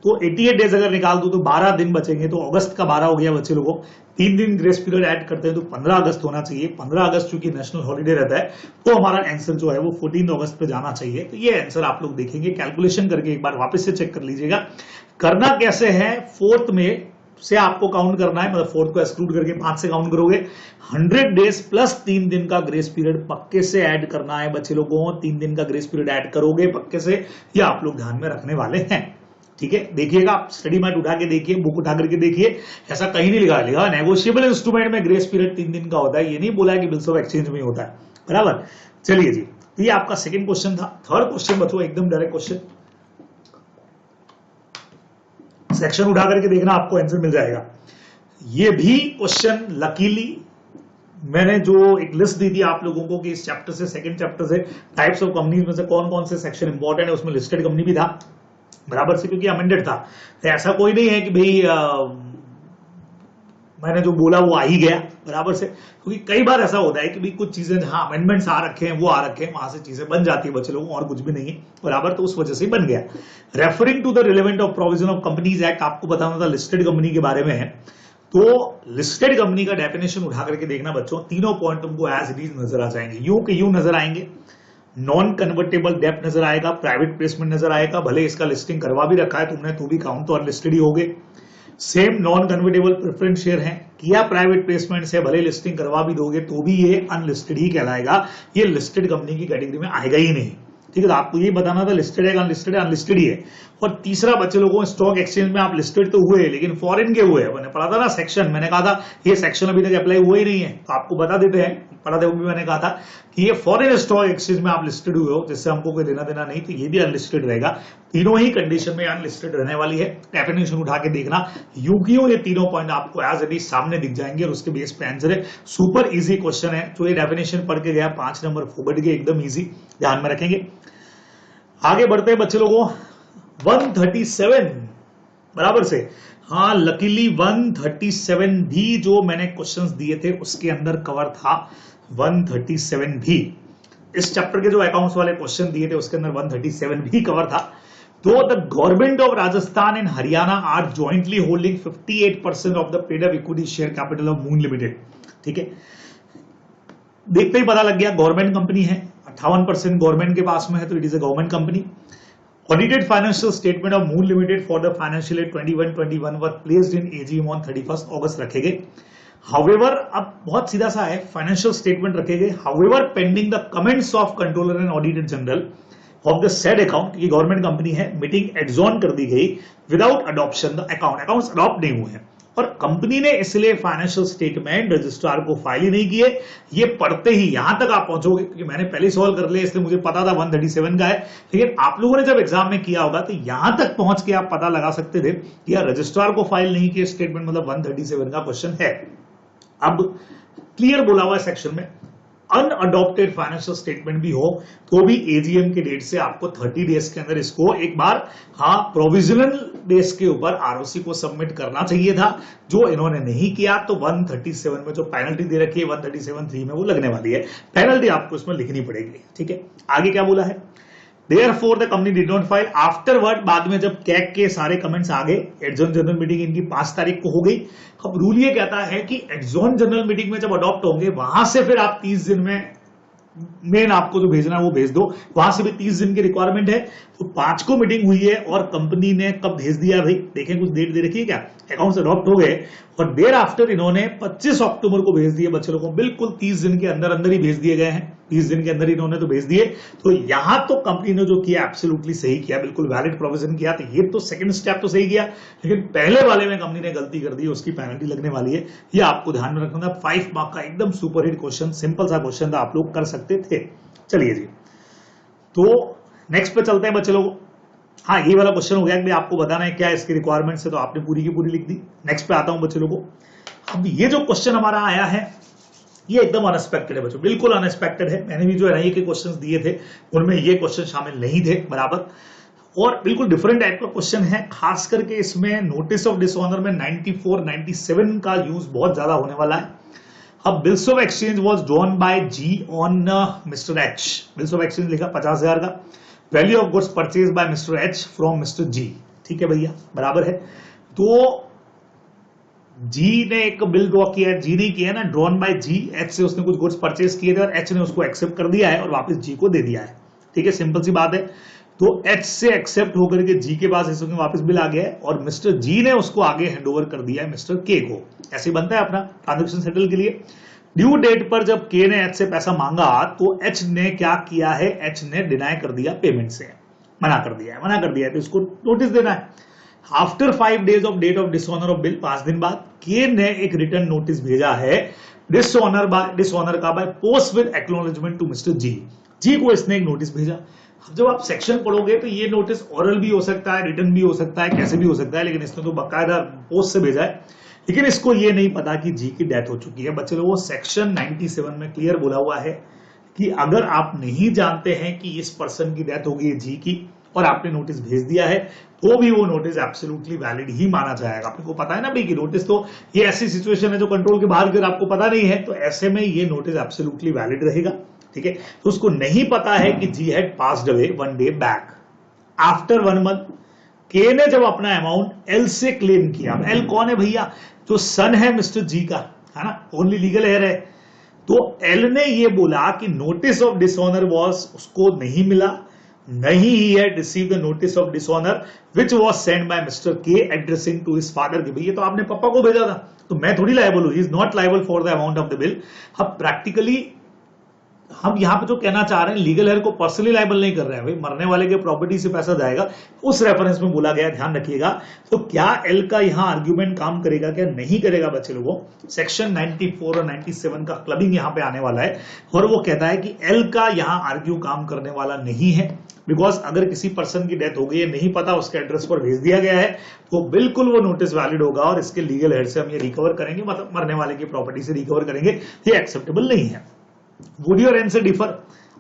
तो 88 डेज अगर निकाल दो तो 12 दिन बचेंगे, तो अगस्त का 12 हो गया बच्चे लोगों। 3 दिन ग्रेस पीरियड ऐड करते हैं तो 15 अगस्त होना चाहिए। 15 अगस्त चूंकि नेशनल हॉलीडे रहता है, तो हमारा आंसर जो है वो 14 अगस्त पे जाना चाहिए। तो ये आंसर आप लोग देखेंगे, कैलकुलेशन करके एक बार वापस से चेक कर लीजिएगा। करना कैसे है, 4th में से आपको काउंट करना है, मतलब 4th को एक्सक्लूड करके 5 से काउंट करोगे। 100 डेज प्लस 3 दिन का ग्रेस पीरियड पक्के से ऐड करना है बच्चे लोगों। 3 दिन का ग्रेस पीरियड ऐड करोगे पक्के से, ये आप लोग ध्यान में रखने वाले हैं, ठीक है। देखिएगा आप स्टडी मैट उठा के देखिए, बुक उठा करके देखिए, ऐसा कहीं नहीं लिखा है नेगोशिएबल इंस्ट्रूमेंट में ग्रेस पीरियड 3 दिन का होता है, ये नहीं बोला है कि बिल्स ऑफ एक्सचेंज में होता है बराबर। चलिए जी, तो ये आपका सेकंड क्वेश्चन था। थर्ड क्वेश्चन बच्चों एकदम डायरेक्ट क्वेश्चन, सेक्शन उठा करके देखना आपको आंसर मिल जाएगा। ये भी क्वेश्चन लकीली मैंने जो एक लिस्ट दी थी आप लोगों को कि इस चैप्टर से, सेकंड चैप्टर से टाइप्स ऑफ कंपनीज में से कौन कौन से सेक्शन इंपॉर्टेंट है, उसमें लिस्टेड कंपनी भी था बराबर से, क्योंकि अमेंडेड था। तो ऐसा कोई नहीं है कि भाई मैंने जो बोला वो आ ही गया बराबर से, क्योंकि कई बार ऐसा होता है कि भाई कुछ चीजें जहां अमेंडमेंट्स आ रखे हैं वो आ रखे हैं, वहां से चीजें बन जाती है बच्चे लोगों, और कुछ भी नहीं है बराबर, तो उस वजह से बन गया। Referring to the relevant of provision of companies act, आपको बताना था लिस्टेड कंपनी के बारे में है। तो लिस्टेड कंपनी का डेफिनेशन उठा करके देखना बच्चों, तीनों पॉइंट तुमको एज इट इज नजर आ जाएंगे, यूं के यूं नजर आएंगे। नॉन कन्वर्टेबल डेप्ट नजर आएगा, प्राइवेट प्लेसमेंट नजर आएगा, भले इसका लिस्टिंग करवा भी रखा है तुमने तो भी काउंट तो अनलिस्टेड ही हो गए। Same non convertible preference share है, किया प्राइवेट प्लेसमेंट से, भले लिस्टिंग करवा भी दोगे तो भी ये अनलिस्टेड ही कहलाएगा, ये लिस्टेड कंपनी की कैटेगरी में आएगा ही नहीं। ठीक है, तो आपको ये बताना था लिस्टेड है अनलिस्टेड है, अनलिस्टेड ही है। और तीसरा बच्चे लोगों स्टॉक एक्सचेंज में आप लिस्टेड तो हुए लेकिन फॉरेन के हुए, मैंने पढ़ा था ना सेक्शन, मैंने कहा था ये सेक्शन अभी तक अप्लाई हुआ ही नहीं है, तो आपको बता देते हैं, पढ़ा था वो भी मैंने कहा था कि ये फॉरेन स्टॉक एक्सचेंज में आप लिस्टेड हुए हो जिससे हमको कोई लेना देना नहीं, तो ये भी अनलिस्टेड रहेगा। तीनों ही कंडीशन में अनलिस्टेड रहने वाली है। डेफिनेशन उठा के देखना, यूं ये तीनों पॉइंट आपको एज इट इज सामने दिख जाएंगे और उसके बेस पे आंसर है। सुपर इजी क्वेश्चन है, जो ये डेफिनेशन पढ़ के गया 5 नंबर फोकट के, एकदम इजी, ध्यान में रखेंगे। आगे बढ़ते हैं बच्चे लोगों, 137 बराबर से, हाँ लकीली 137 भी जो मैंने क्वेश्चंस दिए थे उसके अंदर कवर था, 137 भी इस चैप्टर के जो अकाउंट्स वाले क्वेश्चन दिए थे उसके अंदर 137 भी कवर था। तो the government of Rajasthan and Haryana are jointly holding 58% of the paid up equity share capital of Moon limited. ठीक है, देखते ही पता लग गया गवर्नमेंट कंपनी है, 58% गवर्नमेंट के पास में है, तो it is a government company. Audited financial statement of Moon limited for the financial year 21-21 were placed in AGM on 31 अगस्त रखे गए। हाउएवर, अब बहुत सीधा सा है, फाइनेंशियल स्टेटमेंट रखे गए, however pending the comments of controller and auditor general of the said account, की गवर्नमेंट कंपनी है, मीटिंग एडजॉर्न कर दी गई without adoption the accounts adopt नहीं हुए हैं और कंपनी ने इसलिए फाइनेंशियल स्टेटमेंट रजिस्ट्रार को फाइल ही नहीं किए। ये पढ़ते ही यहां तक आप पहुंचोगे, क्योंकि मैंने पहले सॉल्व कर लिया इसलिए मुझे पता था 137 का है, लेकिन आप लोगों ने जब एग्जाम में किया होगा तो यहां तक पहुंच के आप पता लगा सकते थे कि यार रजिस्ट्रार को फाइल नहीं किए स्टेटमेंट, मतलब 137 का क्वेश्चन है। अब क्लियर बोला हुआ है सेक्शन में, अनअडॉप्टेड फाइनेंशियल स्टेटमेंट भी हो तो भी एजीएम के डेट से आपको 30 डेज के अंदर इसको एक बार, हाँ प्रोविजनल डेज के ऊपर आरओसी को सबमिट करना चाहिए था, जो इन्होंने नहीं किया। तो 137 में जो पेनल्टी दे रखी है 137(3) में वो लगने वाली है, पेनल्टी आपको इसमें लिखनी पड़ेगी। ठीक है, आगे क्या बोला है, Therefore the company did not file afterward, बाद में जब कैग के सारे कमेंट्स आ गए, एडजॉर्न जनरल मीटिंग इनकी 5 तारीख को हो गई। अब रूल ये कहता है कि एडजॉर्न जनरल मीटिंग में जब अडॉप्ट होंगे वहां से फिर आप 30 दिन में मेन आपको जो भेजना है वो भेज दो, वहां से भी 30 दिन की रिक्वायरमेंट है। तो 5 को मीटिंग हुई है और कंपनी ने कब भेज दिया भाई, देखें कुछ डेट दे रखी है क्या, अकाउंट्स अडॉप्ट हो गए और देर आफ्टर इन्होंने 25 अक्टूबर को भेज दिए बच्चे लोगों को, बिल्कुल 30 दिन के अंदर अंदर ही भेज दिए गए हैं, 30 दिन के अंदर इन्होंने तो भेज दिए। तो यहां तो कंपनी ने जो किया एब्सोल्युटली सही किया, बिल्कुल वैलिड प्रोविजन किया, तो ये तो सेकंड स्टेप तो सही किया, लेकिन पहले वाले में कंपनी ने गलती कर दी, उसकी पेनल्टी लगने वाली है, ये आपको ध्यान में रखना। 5 मार्क का एकदम सुपर हिट क्वेश्चन, सिंपल सा क्वेश्चन था, आप लोग कर सकते थे। चलिए जी, तो नेक्स्ट पे चलते हैं बच्चे लोग। हाँ, ये वाला क्वेश्चन हो गया कि आपको बताना है क्या इसकी रिक्वायरमेंट से, तो आपने पूरी की पूरी लिख दी। नेक्स्ट पे आता हूं बच्चे लोगों, अब ये जो क्वेश्चन हमारा आया है ये एकदम अनएक्सपेक्टेड है बच्चों, बिल्कुल अनएक्सपेक्टेड है। मैंने भी जो एनआईए के क्वेश्चंस दिए थे उनमें ये क्वेश्चन शामिल नहीं थे बराबर, और बिल्कुल डिफरेंट टाइप का क्वेश्चन है। खास करके इसमें नोटिस ऑफ डिसऑनर में 94-97 का यूज बहुत ज्यादा होने वाला है। अब bills of exchange was drawn by G on mister H, bills of exchange लिखा 50,000 का, value of goods purchase by mister H from mister G. ठीक है भैया, बराबर है। तो जी ने एक बिल ड्रॉ किया है, जी नहीं किया ना, ड्रॉन बाय जी, एच से उसने कुछ गुड्स परचेज किए थे और एच ने उसको एक्सेप्ट कर दिया है और वापस जी को दे दिया है। ठीक है, सिंपल सी बात है। तो एच से एक्सेप्ट होकर के जी के पास इसमें वापस बिल आ गया है और मिस्टर जी ने उसको आगे हैंडओवर कर दिया है मिस्टर के को। ऐसे बनता है अपना ट्रांजेक्शन सेटल के लिए। ड्यू डेट पर जब के ने एच से पैसा मांगा तो एच ने क्या किया है, एच ने डिनाई कर दिया, पेमेंट से मना कर दिया है, तो इसको नोटिस देना है। After 5 days of date of dishonour of bill, 5 दिन बाद के ने एक रिटर्न नोटिस भेजा है डिसऑनर का by post with acknowledgement to mister G. G को इसने एक नोटिस भेजा। जब आप सेक्शन पढ़ोगे तो ये नोटिस ओरल भी हो सकता है, रिटर्न भी हो सकता है, कैसे भी हो सकता है, लेकिन इसने तो बाकायदा पोस्ट से भेजा है। लेकिन इसको ये नहीं पता कि जी की डेथ हो चुकी है। बच्चे लोगों, सेक्शन 97 में क्लियर बोला हुआ है कि अगर आप नहीं जानते हैं कि इस पर्सन की डेथ हो गई है जी की और आपने नोटिस भेज दिया है तो भी वो नोटिस एब्सोल्युटली वैलिड ही माना जाएगा। आपको पता है ना भाई कि नोटिस तो ये ऐसी सिचुएशन है जो कंट्रोल के बाहर की, आपको पता नहीं है तो ऐसे में ये नोटिस एब्सोल्युटली वैलिड रहेगा। ठीक है, तो उसको नहीं पता है कि G had passed away 1 day back after 1 month. K ने जब अपना अमाउंट एल से क्लेम किया, एल कौन है भैया, जो सन है मिस्टर जी का, है ना, ओनली लीगल हेयर है। तो एल ने ये बोला कि नोटिस ऑफ डिसऑनर वॉज उसको नहीं मिला, नहीं he had receive the notice of dishonour which was send by mister K addressing to his father कि भैया तो आपने पापा को भेजा था, तो मैं थोड़ी लायबल हूं, he is not liable for the amount of the bill. अब प्रैक्टिकली हम यहां पे जो कहना चाह रहे हैं, लीगल हेयर को पर्सनली लायबल नहीं कर रहे हैं भाई, मरने वाले के प्रॉपर्टी से पैसा जाएगा, उस रेफरेंस में बोला गया, ध्यान रखिएगा। तो क्या एल का यहां आर्ग्यूमेंट काम करेगा, क्या नहीं करेगा बच्चे लोगों? सेक्शन 94 और 97 का क्लबिंग यहां पे आने वाला है, और वो कहता है कि एल का यहां आर्ग्यू काम करने वाला नहीं है, बिकॉज अगर किसी पर्सन की डेथ हो गई है, नहीं पता उसके एड्रेस पर भेज दिया गया है, तो बिल्कुल वो नोटिस वैलिड होगा और इसके लीगल हेड से हम ये रिकवर करेंगे, मतलब मरने वाले की प्रॉपर्टी से रिकवर करेंगे, ये एक्सेप्टेबल नहीं है। Would your answer differ?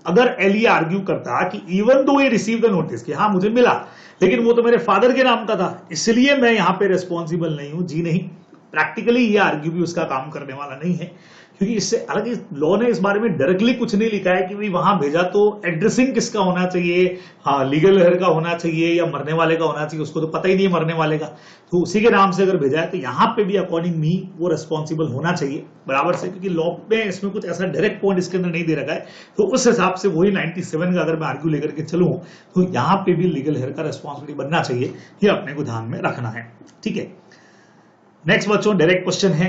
अगर एल ये आर्ग्यू करता कि इवन दो ये रिसीव द नोटिस कि हाँ मुझे मिला, लेकिन वो तो मेरे फादर के नाम का था, इसलिए मैं यहां पे रिस्पॉन्सिबल नहीं हूं, जी नहीं, प्रैक्टिकली ये आर्ग्यू भी उसका काम करने वाला नहीं है, क्योंकि इससे अलग लॉ ने इस बारे में डायरेक्टली कुछ नहीं लिखा है कि भाई वहां भेजा तो एड्रेसिंग किसका होना चाहिए, हाँ लीगल हेयर का होना चाहिए या मरने वाले का होना चाहिए, उसको तो पता ही नहीं है मरने वाले का, तो उसी के नाम से अगर भेजा है तो यहां पे भी अकॉर्डिंग मी वो रिस्पॉन्सिबल होना चाहिए बराबर से, क्योंकि लॉ में इसमें कुछ ऐसा डायरेक्ट पॉइंट इसके अंदर नहीं दे रखा है, तो उस हिसाब से वही 97 का अगर मैं आर्ग्यू लेकर के चलूं तो यहां पे भी लीगल हेयर का रिस्पॉन्सिबिलिटी बनना चाहिए, ये अपने को ध्यान में रखना है, ठीक है। नेक्स्ट बच्चों डायरेक्ट क्वेश्चन है,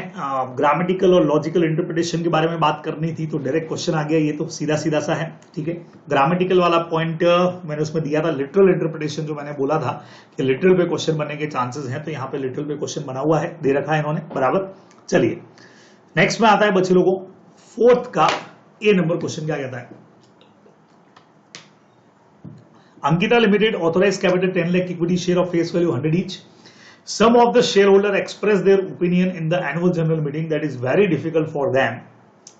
ग्रामेटिकल और लॉजिकल इंटरप्रिटेशन के बारे में बात करनी थी, तो डायरेक्ट क्वेश्चन आ गया, ये तो सीधा सीधा सा है, ठीक है। ग्रामेटिकल वाला पॉइंट मैंने उसमें दिया था, लिटरल इंटरप्रिटेशन जो मैंने बोला था कि लिटरल पे क्वेश्चन बनने के चांसेस हैं, तो यहाँ पे लिटरल पे क्वेश्चन बना हुआ है, दे रखा है इन्होंने बराबर। चलिए नेक्स्ट में आता है बच्चे लोगों फोर्थ का ए नंबर क्वेश्चन, क्या कहता है? Ankita limited authorise capital 10 lakh equity share of face value 100 each. Some of the shareholders expressed their opinion in the annual general meeting that is very difficult for them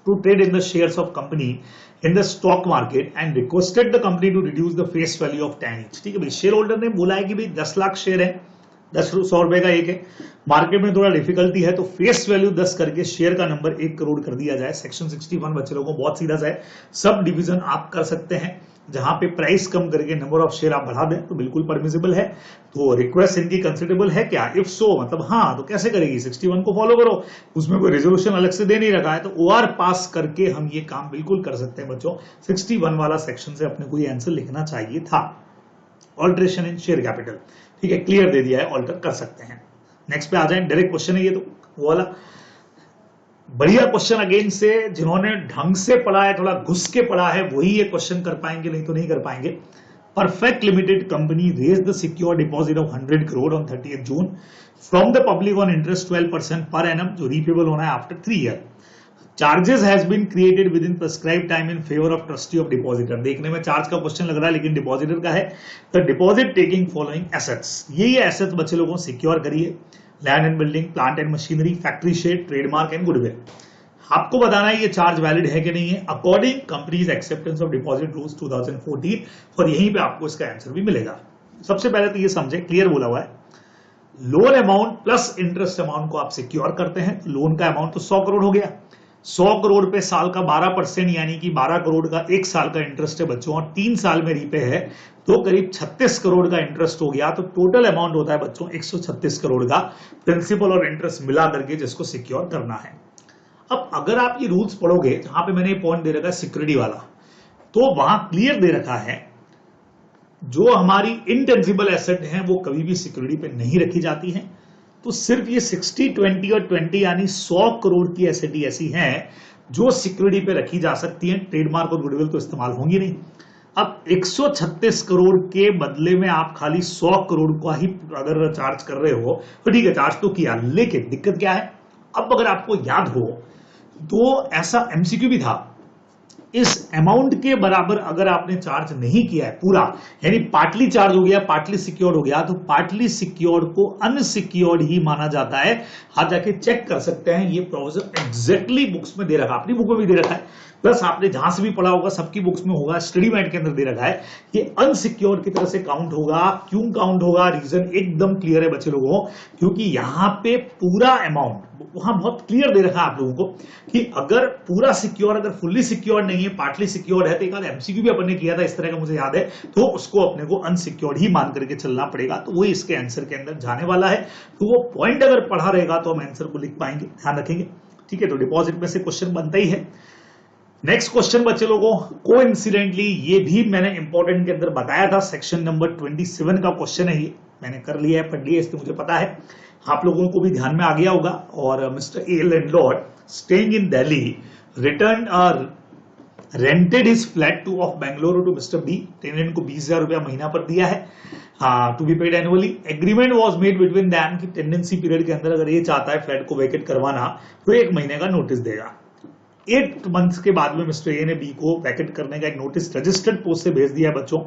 to trade in the shares of company in the stock market and requested the company to reduce the face value of 10 each. ठीक है भाई, share holder ने बोला है कि भाई 10 lakh share है, 100 रुपए का एक है, मार्केट में थोड़ा डिफिकल्टी है, तो फेस वैल्यू 10 करके शेयर का नंबर 1 करोड़ कर दिया जाए। सेक्शन 61 बच्चे लोगों को बहुत सीधा सा है, सब डिवीजन आप कर सकते हैं, जहां पे प्राइस कम करके नंबर ऑफ शेयर आप बढ़ा दें तो बिल्कुल परमिसिबल है। तो रिक्वेस्ट इनकी कंसिडरेबल है क्या? इफ सो मतलब हाँ, तो कैसे करेगी? 61 को फॉलो करो, उसमें कोई रेजोल्यूशन अलग से दे नहीं रखा है, तो ओआर पास करके हम ये काम बिल्कुल कर सकते हैं बच्चों। 61 वाला सेक्शन से अपने को ये आंसर लिखना चाहिए था। ऑल्टरेशन इन शेयर कैपिटल, ठीक है, क्लियर दे दिया है, ऑल्टर कर सकते हैं। नेक्स्ट पे आ जाए, डायरेक्ट क्वेश्चन है ये, तो वो वाला बढ़िया क्वेश्चन अगेन से, जिन्होंने ढंग से पढ़ा है, थोड़ा घुस के पढ़ा है, वही ये क्वेश्चन कर पाएंगे, नहीं तो नहीं कर पाएंगे। Perfect limited company raise the secure deposit of 100 crore on 30 June from the public on interest 12% per annum, जो रीपेबल होना है after 3 year. Charges has been created within prescribe time in favour of trustee of depositor. देखने में charge का question लग रहा है, लेकिन डिपॉजिटर का है। The deposit taking following assets, ये एसेट्स बच्चे लोगों सिक्योर करिए, land and building, plant and machinery, factory shade, trademark and goodwill. आपको बताना है ये चार्ज वैलिड है कि नहीं है according companies acceptance of deposit rules 2014, और यहीं पे आपको इसका आंसर भी मिलेगा। सबसे पहले तो ये समझे, क्लियर बोला हुआ है, loan amount plus interest amount को आप सिक्योर करते हैं, लोन का अमाउंट तो 100 करोड़ हो गया, 100 करोड़ पे साल का 12% यानी कि 12 करोड़ का 1 साल का इंटरेस्ट है बच्चों, और 3 साल में रीपे है, तो करीब 36 करोड़ का इंटरेस्ट हो गया। तो टोटल अमाउंट होता है बच्चों 136 करोड़ का, प्रिंसिपल और इंटरेस्ट मिला करके जिसको सिक्योर करना है। अब अगर आप ये रूल्स पढ़ोगे, जहां पे मैंने ये पॉइंट दे रखा है सिक्योरिटी वाला, तो वहां क्लियर दे रखा है जो हमारी इंटेंजिबल एसेट है वो कभी भी सिक्योरिटी पे नहीं रखी जाती है। तो सिर्फ ये 60, 20 और 20 यानी 100 करोड़ की एसेट ऐसी हैं जो सिक्योरिटी पे रखी जा सकती है, ट्रेडमार्क और गुडविल तो इस्तेमाल होंगी नहीं। अब 136 करोड़ के बदले में आप खाली 100 करोड़ का ही अगर चार्ज कर रहे हो तो ठीक है, चार्ज तो किया, लेकिन दिक्कत क्या है, अब अगर आपको याद हो तो ऐसा एमसीक्यू भी था, इस अमाउंट के बराबर अगर आपने चार्ज नहीं किया है पूरा, यानी पार्टली चार्ज हो गया, पार्टली सिक्योर्ड हो गया, तो पार्टली सिक्योर्ड को अनसिक्योर्ड ही माना जाता है। आप जाके चेक कर सकते हैं, ये प्रोविजन एग्जैक्टली बुक्स में दे रखा है, अपनी बुक में भी दे रखा है, प्लस आपने जहां से भी पढ़ा होगा सबकी बुक्स में होगा, स्टडी मैट के अंदर दे रखा है। ये अनसिक्योर्ड की तरह से काउंट होगा। क्यों काउंट होगा? रीजन एकदम क्लियर है बच्चे लोगों, क्योंकि यहां पे पूरा अमाउंट वहां बहुत क्लियर दे रखा है आप लोगों को कि अगर पूरा सिक्योर, अगर फुल्ली सिक्योर नहीं है, पार्टली सिक्योर है, तो एक आध एमसीक्यू भी अपन ने किया था इस तरह का, मुझे याद है, तो उसको अपने को अनसिक्योर्ड ही मान करके चलना पड़ेगा। तो वही इसके आंसर के अंदर जाने वाला है। तो वो पॉइंट अगर पढ़ा रहेगा तो हम आंसर को लिख पाएंगे, ध्यान रखेंगे, ठीक है। तो डिपॉजिट में से क्वेश्चन बनता ही है। नेक्स्ट क्वेश्चन बच्चे लोगों, कोइंसिडेंटली ये भी मैंने इंपॉर्टेंट के अंदर बताया था, सेक्शन नंबर 27 का क्वेश्चन है, ये मैंने कर लिया है, पढ़ लिया, इसलिए मुझे पता है, आप लोगों को भी ध्यान में आ गया होगा। और mister A landlord staying in Delhi return rented his flat to of Bengaluru to mister B. Tenant को 20,000 रुपया महीना पर दिया है to be paid annually. Agreement was made between them कि टेंडेंसी पीरियड के अंदर अगर ये चाहता है फ्लैट को वैकेट करवाना तो 1 महीने का नोटिस देगा। 8 मंथ्स के बाद में मिस्टर ए ने बी को वैकेट करने का एक नोटिस रजिस्टर्ड पोस्ट से भेज दिया है बच्चों,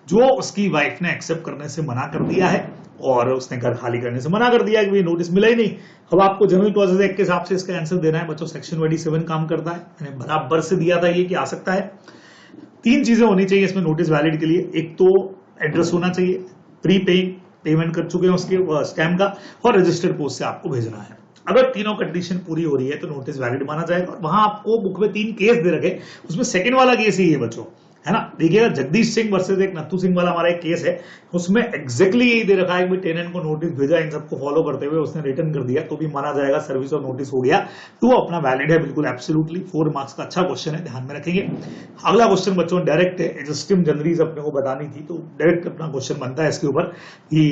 जो उसकी वाइफ ने एक्सेप्ट करने से मना कर दिया है और उसने घर खाली करने से मना कर दिया कि नोटिस मिला ही नहीं। अब आपको जनरल क्लॉजेज एक्ट के हिसाब से इसका आंसर देना है बच्चों। सेक्शन 27 काम करता है, मैंने बराबर से दिया था ये कि आ सकता है। 3 चीजें होनी चाहिए इसमें नोटिस वैलिड के लिए, एक तो एड्रेस होना चाहिए, प्री पेइंग, पेमेंट कर चुके हैं उसके स्टैम्प का, और रजिस्टर्ड पोस्ट से आपको भेजना है। अगर तीनों कंडीशन पूरी हो रही है तो नोटिस वैलिड माना जाएगा। और वहां आपको बुक में 3 केस दे रखे, उसमें सेकंड वाला केस ही है बच्चों, है ना। देखिएगा, जगदीश सिंह वर्सेस एक नत्थू सिंह वाला हमारा एक केस है, उसमें एग्जैक्टली यही दे रखा है कि टेनेंट को नोटिस भेजा, इन सबको फॉलो करते हुए उसने रिटर्न कर दिया तो भी माना जाएगा, सर्विस और नोटिस हो गया तो अपना वैलिड है, बिल्कुल एब्सोल्युटली। 4 मार्क्स का अच्छा क्वेश्चन है, ध्यान में रखेंगे। अगला क्वेश्चन बच्चों डायरेक्ट है, एग्जिस्टिंग जनरलीज अपने को बतानी थी, तो डायरेक्ट अपना क्वेश्चन बनता है इसके ऊपर कि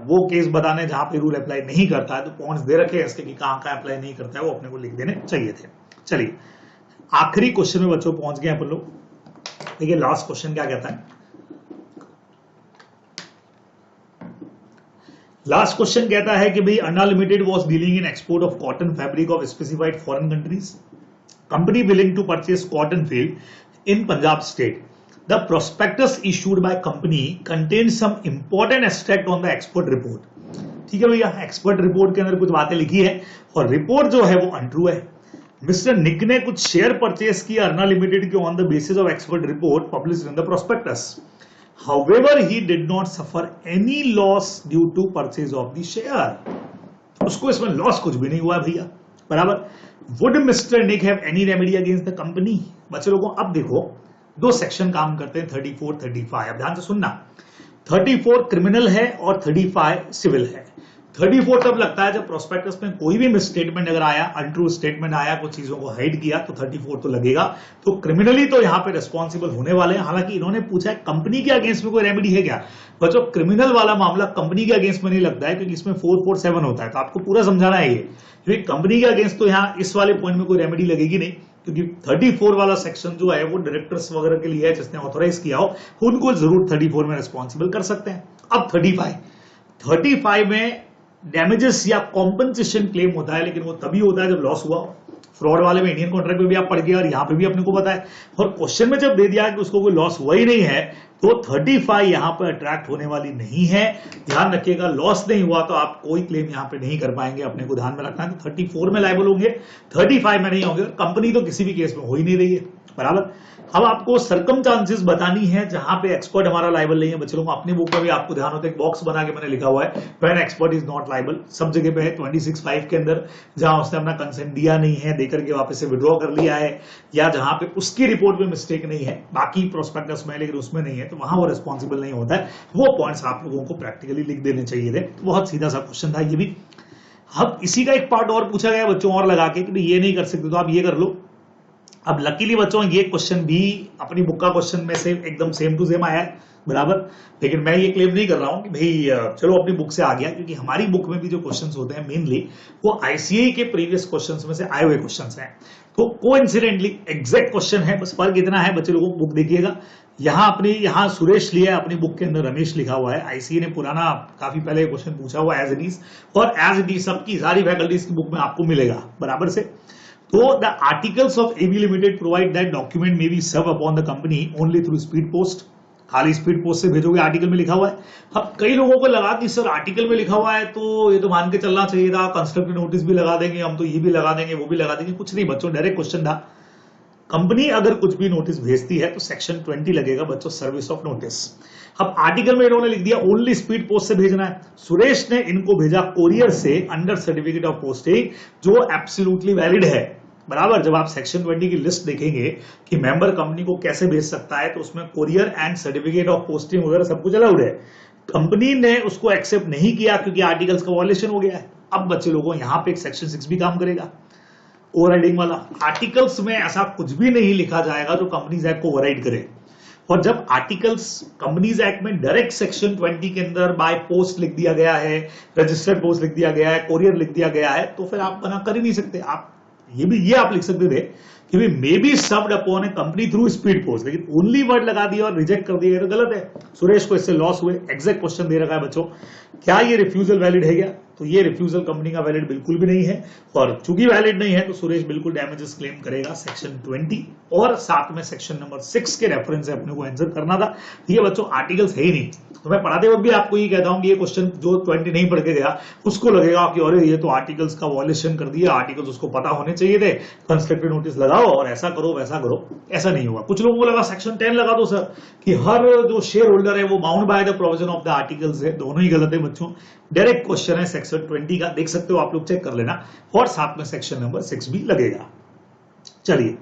वो केस बताने जहां पे रूल अप्लाई नहीं करता है, तो पॉइंट्स दे रखे हैं इसके कि कहां कहां अप्लाई नहीं करता है, वो अपने को लिख देने चाहिए थे। चलिए आखिरी क्वेश्चन में बच्चों पहुंच गए अपन लोग। देखिए लास्ट क्वेश्चन क्या कहता है, लास्ट क्वेश्चन कहता है कि भाई Anna limited was dealing in export of cotton fabric of specified foreign countries, company willing to purchase cotton field in Punjab state, the prospectus issued by company contain some important extract on the export report. ठीक है भैया, export report के अंदर कुछ बातें लिखी है और रिपोर्ट जो है वो अनट्रू है। मिस्टर निक ने कुछ शेयर परचेस किया अर्ना लिमिटेड के on the basis of expert report published in the prospectus. However he did not suffer any loss due to purchase of the share. उसको इसमें लॉस कुछ भी नहीं हुआ भैया, बराबर। Would mister Nick have any remedy against the company. बच्चे लोगों अब देखो 2 सेक्शन काम करते हैं, 34, 35। अब ध्यान से सुनना, 34 क्रिमिनल है और 35 सिविल है। 34 तब लगता है जब प्रोस्पेक्टस में कोई भी मिसस्टेटमेंट अगर आया, अनट्रू स्टेटमेंट आया, कुछ चीजों को हाइड किया, तो 34 तो लगेगा। तो क्रिमिनली तो यहां पे रिस्पॉन्सिबल होने वाले हैं। हालांकि इन्होंने पूछा है कंपनी के अगेंस्ट में कोई रेमेडी है क्या, बच्चों क्रिमिनल वाला मामला कंपनी के अगेंस्ट में नहीं लगता है, क्योंकि इसमें 447 होता है। तो आपको पूरा समझाना है ये, क्योंकि कंपनी के अगेंस्ट तो यहाँ इस वाले पॉइंट में कोई रेमेडी लगेगी नहीं, क्योंकि 34 वाला सेक्शन जो है वो डायरेक्टर्स वगैरह के लिए है, जिसने ऑथोराइज किया हो उनको जरूर 34 में रिस्पॉन्सिबल कर सकते हैं। अब 35 में डैमेजेस या कॉम्पनसेशन क्लेम होता है, लेकिन वो तभी होता है जब लॉस हुआ। फ्रॉड वाले में इंडियन कॉन्ट्रैक्ट में भी आप पढ़ गए और यहां पे भी अपने को पता है। और क्वेश्चन में जब दे दिया कि उसको कोई लॉस हुआ ही नहीं है, तो 35 यहां पर अट्रैक्ट होने वाली नहीं है। ध्यान रखिएगा, लॉस नहीं हुआ तो आप कोई क्लेम यहां पे नहीं कर पाएंगे, अपने को ध्यान में रखना है। तो 34 में लायबल होंगे, 35 में नहीं होंगे। कंपनी तो किसी भी केस में हो ही नहीं रही है, बराबर। अब आपको सरकमस्टांसेस बतानी है जहां पे एक्सपर्ट हमारा लायबल नहीं है। बच्चे लोग अपनी बुक में भी आपको ध्यान होता है, एक बॉक्स बना के मैंने लिखा हुआ है when expert is not liable, सब जगह पे है। 26(5) के अंदर जहां उसने अपना कंसेंट दिया नहीं है, देकर के वापस से विड्रॉ कर लिया है, या जहां पे उसकी रिपोर्ट में मिस्टेक नहीं है, बाकी प्रोस्पेक्टस में लेकिन उसमें नहीं है, तो वहां वो रिस्पॉन्सिबल नहीं होता है। वो पॉइंट्स आप लोगों को प्रैक्टिकली लिख देने चाहिए थे। बहुत सीधा सा क्वेश्चन था ये भी। अब इसी का एक पार्ट और पूछा गया बच्चों और लगा के कि ये नहीं कर सकते तो आप ये कर लो। अब लकीली बच्चों ये क्वेश्चन भी अपनी बुक का क्वेश्चन में से एकदम सेम टू सेम आया है, बराबर। लेकिन मैं ये क्लेम नहीं कर रहा हूं कि भाई चलो अपनी बुक से आ गया, क्योंकि हमारी बुक में भी जो क्वेश्चंस होते हैं मेनली वो आईसीएआई के प्रीवियस क्वेश्चंस में से आए हुए क्वेश्चंस हैं। तो कोइंसिडेंटली एग्जैक्ट क्वेश्चन है, बस फर्क इतना है बच्चे लोगों को बुक देखिएगा। यहाँ सुरेश लिया है, अपनी बुक के अंदर रमेश लिखा हुआ है। आईसीएआई ने पुराना काफी पहले क्वेश्चन पूछा हुआ एज इट इज, और एज इट इज सबकी सारी फैकल्टीज की बुक में आपको मिलेगा बराबर से। तो the articles of AB limited provide that document may be serve upon the company only through speed post. खाली स्पीड पोस्ट से भेजोगे, आर्टिकल में लिखा हुआ है। अब कई लोगों को लगा कि सर आर्टिकल में लिखा हुआ है तो ये तो मान के चलना चाहिए था, कंस्ट्रक्टिव नोटिस भी लगा देंगे हम, तो ये भी लगा देंगे वो भी लगा देंगे। कुछ नहीं बच्चों, डायरेक्ट क्वेश्चन था। कंपनी अगर कुछ भी नोटिस भेजती है तो सेक्शन 20 लगेगा बच्चों, सर्विस ऑफ नोटिस। अब आर्टिकल में इन्होंने लिख दिया ओनली स्पीड पोस्ट से भेजना है। सुरेश ने इनको भेजा कोरियर से अंडर सर्टिफिकेट ऑफ पोस्टिंग, जो एब्सोल्युटली वैलिड है, बराबर। जब आप सेक्शन 20 की लिस्ट देखेंगे कि मेंबर कंपनी को कैसे भेज सकता है, तो उसमें courier and certificate of posting वगैरह सब कुछ अलाउड है। कंपनी ने उसको एक्सेप्ट नहीं किया क्योंकि आर्टिकल्स का वॉयलेशन हो गया है। अब बच्चे लोगों यहां पे एक सेक्शन 6 भी काम करेगा। ओवरराइडिंग वाला आर्टिकल्स में ऐसा कुछ भी नहीं लिखा जाएगा जो कंपनीज एक्ट को ओवरराइड करे। और जब आर्टिकल्स कंपनीज एक्ट में डायरेक्ट सेक्शन 20 के अंदर बाय पोस्ट लिख दिया गया है, रजिस्टर्ड पोस्ट लिख दिया गया है, कोरियर लिख दिया गया है, तो फिर आप मना कर ही नहीं सकते। आप ये आप लिख सकते थे कि भाई may be served upon A company through speed post, लेकिन ओनली वर्ड लगा दिया और रिजेक्ट कर दिया तो गलत है। सुरेश को इससे लॉस हुए। एग्जैक्ट क्वेश्चन दे रखा है बच्चों, क्या ये रिफ्यूजल वैलिड है क्या? तो ये रिफ्यूजल कंपनी का वैलिड बिल्कुल भी नहीं है, और चूंकि वैलिड नहीं है तो सुरेश बिल्कुल डैमेजेस क्लेम करेगा सेक्शन 20 और साथ में सेक्शन नंबर 6 के रेफरेंस से अपने को आंसर करना था। ये बच्चों आर्टिकल्स है ही नहीं। तो मैं पढ़ाते वक्त भी आपको ये कहता हूं कि ये क्वेश्चन जो 20 नहीं पढ़ के गया उसको लगेगा कि अरे ये तो आर्टिकल्स का वॉयलेशन कर दिया, आर्टिकल्स उसको पता होने चाहिए थे, कंस्ट्रक्टिव नोटिस लगाओ और ऐसा करो वैसा करो। ऐसा नहीं होगा। कुछ लोगों को लगा सेक्शन 10 लगा दो सर कि हर जो शेयर होल्डर है वो bound by the provision of the articles है। दोनों ही गलत है बच्चों। डायरेक्ट क्वेश्चन है सेक्शन 20 का, देख सकते हो आप लोग, चेक कर लेना, और साथ में सेक्शन नंबर 6 भी लगेगा। चलिए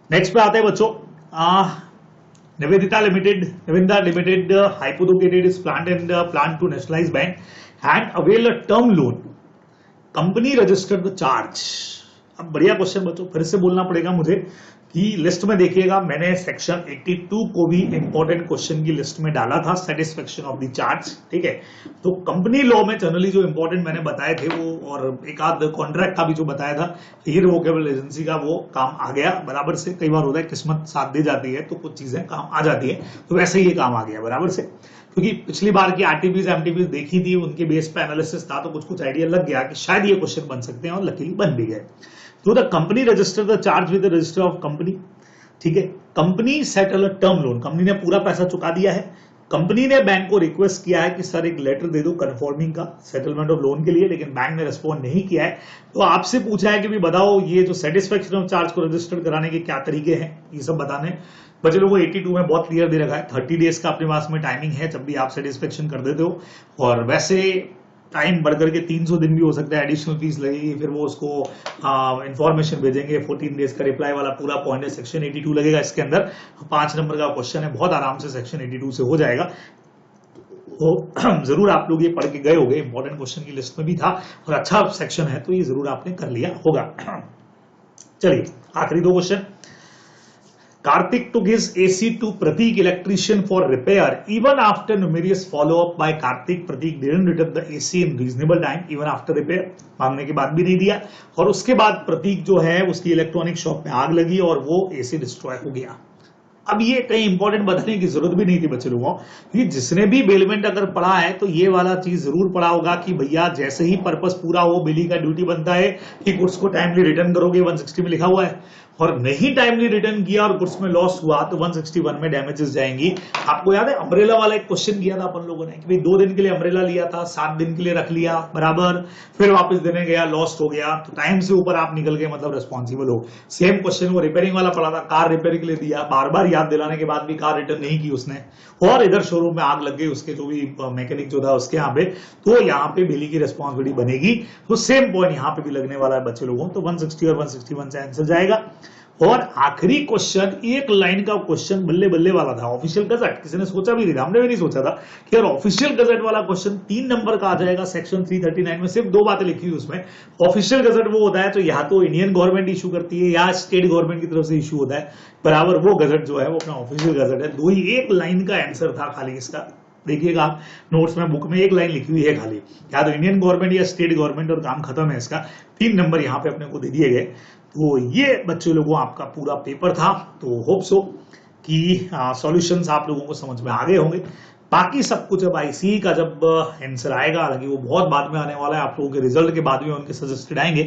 नेक्स्ट पे आते हैं बच्चों। Nivedita Limited hypothecated its plan to nationalize bank and avail a term loan. Company registered the charge. अब बढ़िया क्वेश्चन बच्चों, फिर से बोलना पड़ेगा मुझे कि लिस्ट में देखिएगा मैंने सेक्शन 82 को भी इंपॉर्टेंट क्वेश्चन की लिस्ट में डाला था, सेटिस्फेक्शन ऑफ द चार्ज। ठीक है, तो कंपनी लॉ में जनरली जो इंपॉर्टेंट मैंने बताए थे वो, और एक आध कॉन्ट्रैक्ट का भी जो बताया था, इररिवोकेबल एजेंसी का, वो काम आ गया बराबर से। कई बार होता है किस्मत साथ दे जाती है तो कुछ चीजें काम आ जाती है, तो वैसे ही ये काम आ गया बराबर से। क्योंकि पिछली बार की आरटीपीज एमटीपीज देखी थी, उनके बेस पे एनालिसिस था, तो कुछ आइडिया लग गया कि शायद ये क्वेश्चन बन सकते हैं, और लकीली बन भी गए। तो the company register the charge with the register of company. ठीक है, company settle a term loan, company ने पूरा पैसा चुका दिया है। कंपनी ने बैंक को रिक्वेस्ट किया है कि सर एक लेटर दे दो कंफर्मिंग का सेटलमेंट ऑफ लोन के लिए, लेकिन बैंक ने रिस्पॉन्ड नहीं किया है। तो आपसे पूछा है कि भी बताओ ये जो सेटिस्फेक्शन ऑफ चार्ज को रजिस्टर कराने के क्या तरीके हैं, ये सब बताने। बच्चे लोगों को 82 में बहुत क्लियर दे रखा है, 30 डेज का अपने पास में टाइमिंग है जब भी आप सेटिस्फेक्शन कर देते हो, और वैसे टाइम बढ़कर के 300 दिन भी हो सकता है, एडिशनल फीस लगेगी, फिर वो उसको इंफॉर्मेशन भेजेंगे, 14 डेज का रिप्लाई वाला पूरा पॉइंट है, सेक्शन 82 लगेगा इसके अंदर। 5 नंबर का क्वेश्चन है, बहुत आराम से सेक्शन 82 से हो जाएगा। तो जरूर आप लोग ये पढ़ के गए होंगे, इंपॉर्टेंट क्वेश्चन की लिस्ट में भी था, और अच्छा सेक्शन है तो ये जरूर आपने कर लिया होगा। चलिए आखिरी 2 question. Karthik took his AC to Pratik electrician for repair. Even after numerous follow-up by Karthik, Pratik didn't return the AC in reasonable time even after repair. मांगने के बाद भी नहीं दिया, और उसके बाद प्रतीक जो है उसकी इलेक्ट्रॉनिक शॉप में आग लगी और वो AC डिस्ट्रॉय हो गया। अब ये कहीं इंपॉर्टेंट बताने की जरूरत भी नहीं थी बच्चे लोगों, क्योंकि जिसने भी बेलमेंट अगर पढ़ा है तो ये वाला चीज जरूर पढ़ा होगा कि भैया जैसे ही पर्पस पूरा हो, बिली का ड्यूटी बनता है कि गुड्स को टाइमली रिटर्न करोगे, 160 में लिखा हुआ है, और नहीं टाइमली रिटर्न किया और गुड्स में लॉस हुआ तो 161 में डैमेजेस जाएंगी। आपको याद है अम्ब्रेला वाला एक क्वेश्चन किया था अपन लोगों ने कि भाई 2 दिन के लिए अम्ब्रेला लिया था, 7 दिन के लिए रख लिया बराबर, फिर वापस देने गया, लॉस्ट हो गया, तो टाइम से ऊपर आप निकल गए मतलब रिस्पॉन्सिबल हो। सेम क्वेश्चन वो रिपेयरिंग वाला पड़ा था, कार रिपेयरिंग के लिए दिया, बार बार याद दिलाने के बाद भी कार रिटर्न नहीं की उसने, और इधर शोरूम में आग लग गई उसके जो भी मैकेनिक जो था उसके यहाँ पे, तो यहाँ पे बिली की रिस्पॉन्सिबिलिटी बनेगी। तो सेम पॉइंट यहाँ पे भी लगने वाला है बच्चे लोगों, तो 160 और 161 से आंसर जाएगा। और आखिरी क्वेश्चन, एक लाइन का क्वेश्चन बल्ले बल्ले वाला था, ऑफिशियल गजट, किसी ने सोचा भी नहीं था, हमने भी नहीं सोचा था कि यार ऑफिशियल गजट वाला क्वेश्चन 3 नंबर का आ जाएगा सेक्शन 339 में। सिर्फ 2 बातें लिखी हुई उसमें। ऑफिशियल गजट वो होता है तो या तो इंडियन गवर्नमेंट इशू करती है या स्टेट गवर्नमेंट की तरफ से इशू होता है बराबर, वो गजट जो है वो अपना ऑफिशियल गजट है। 2 ही 1 लाइन का आंसर था खाली इसका, देखिएगा आप नोट्स में, बुक में 1 लाइन लिखी हुई है खाली, या तो इंडियन गवर्नमेंट या स्टेट गवर्नमेंट, और काम खत्म है इसका। 3 नंबर यहाँ पे अपने को दे दिए गए। तो ये बच्चे लोगों आपका पूरा पेपर था, तो होप सो कि सॉल्यूशंस आप लोगों को समझ में आ गए होंगे। बाकी सब कुछ अब आईसीई का जब आंसर आएगा, हालांकि वो बहुत बाद में आने वाला है, आप लोगों के रिजल्ट के बाद में उनके सजेस्टेड आएंगे,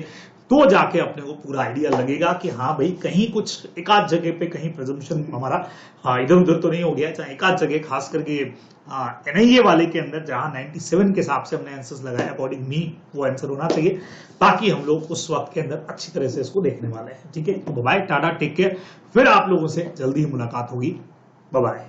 तो जाके अपने को पूरा आइडिया लगेगा कि हाँ भाई कहीं कुछ एक आध जगह पे कहीं प्रिजम्पशन हमारा इधर उधर तो नहीं हो गया, चाहे एक आध जगह खास करके एनआईए वाले के अंदर जहां 97 के हिसाब से हमने आंसर्स लगाए अकॉर्डिंग मी, वो आंसर होना चाहिए। बाकी हम लोग उस वक्त के अंदर अच्छी तरह से इसको देखने वाले हैं। ठीक है, तो बाय, टाटा, टेक केयर, फिर आप लोगों से जल्दी ही मुलाकात होगी। Bye bye.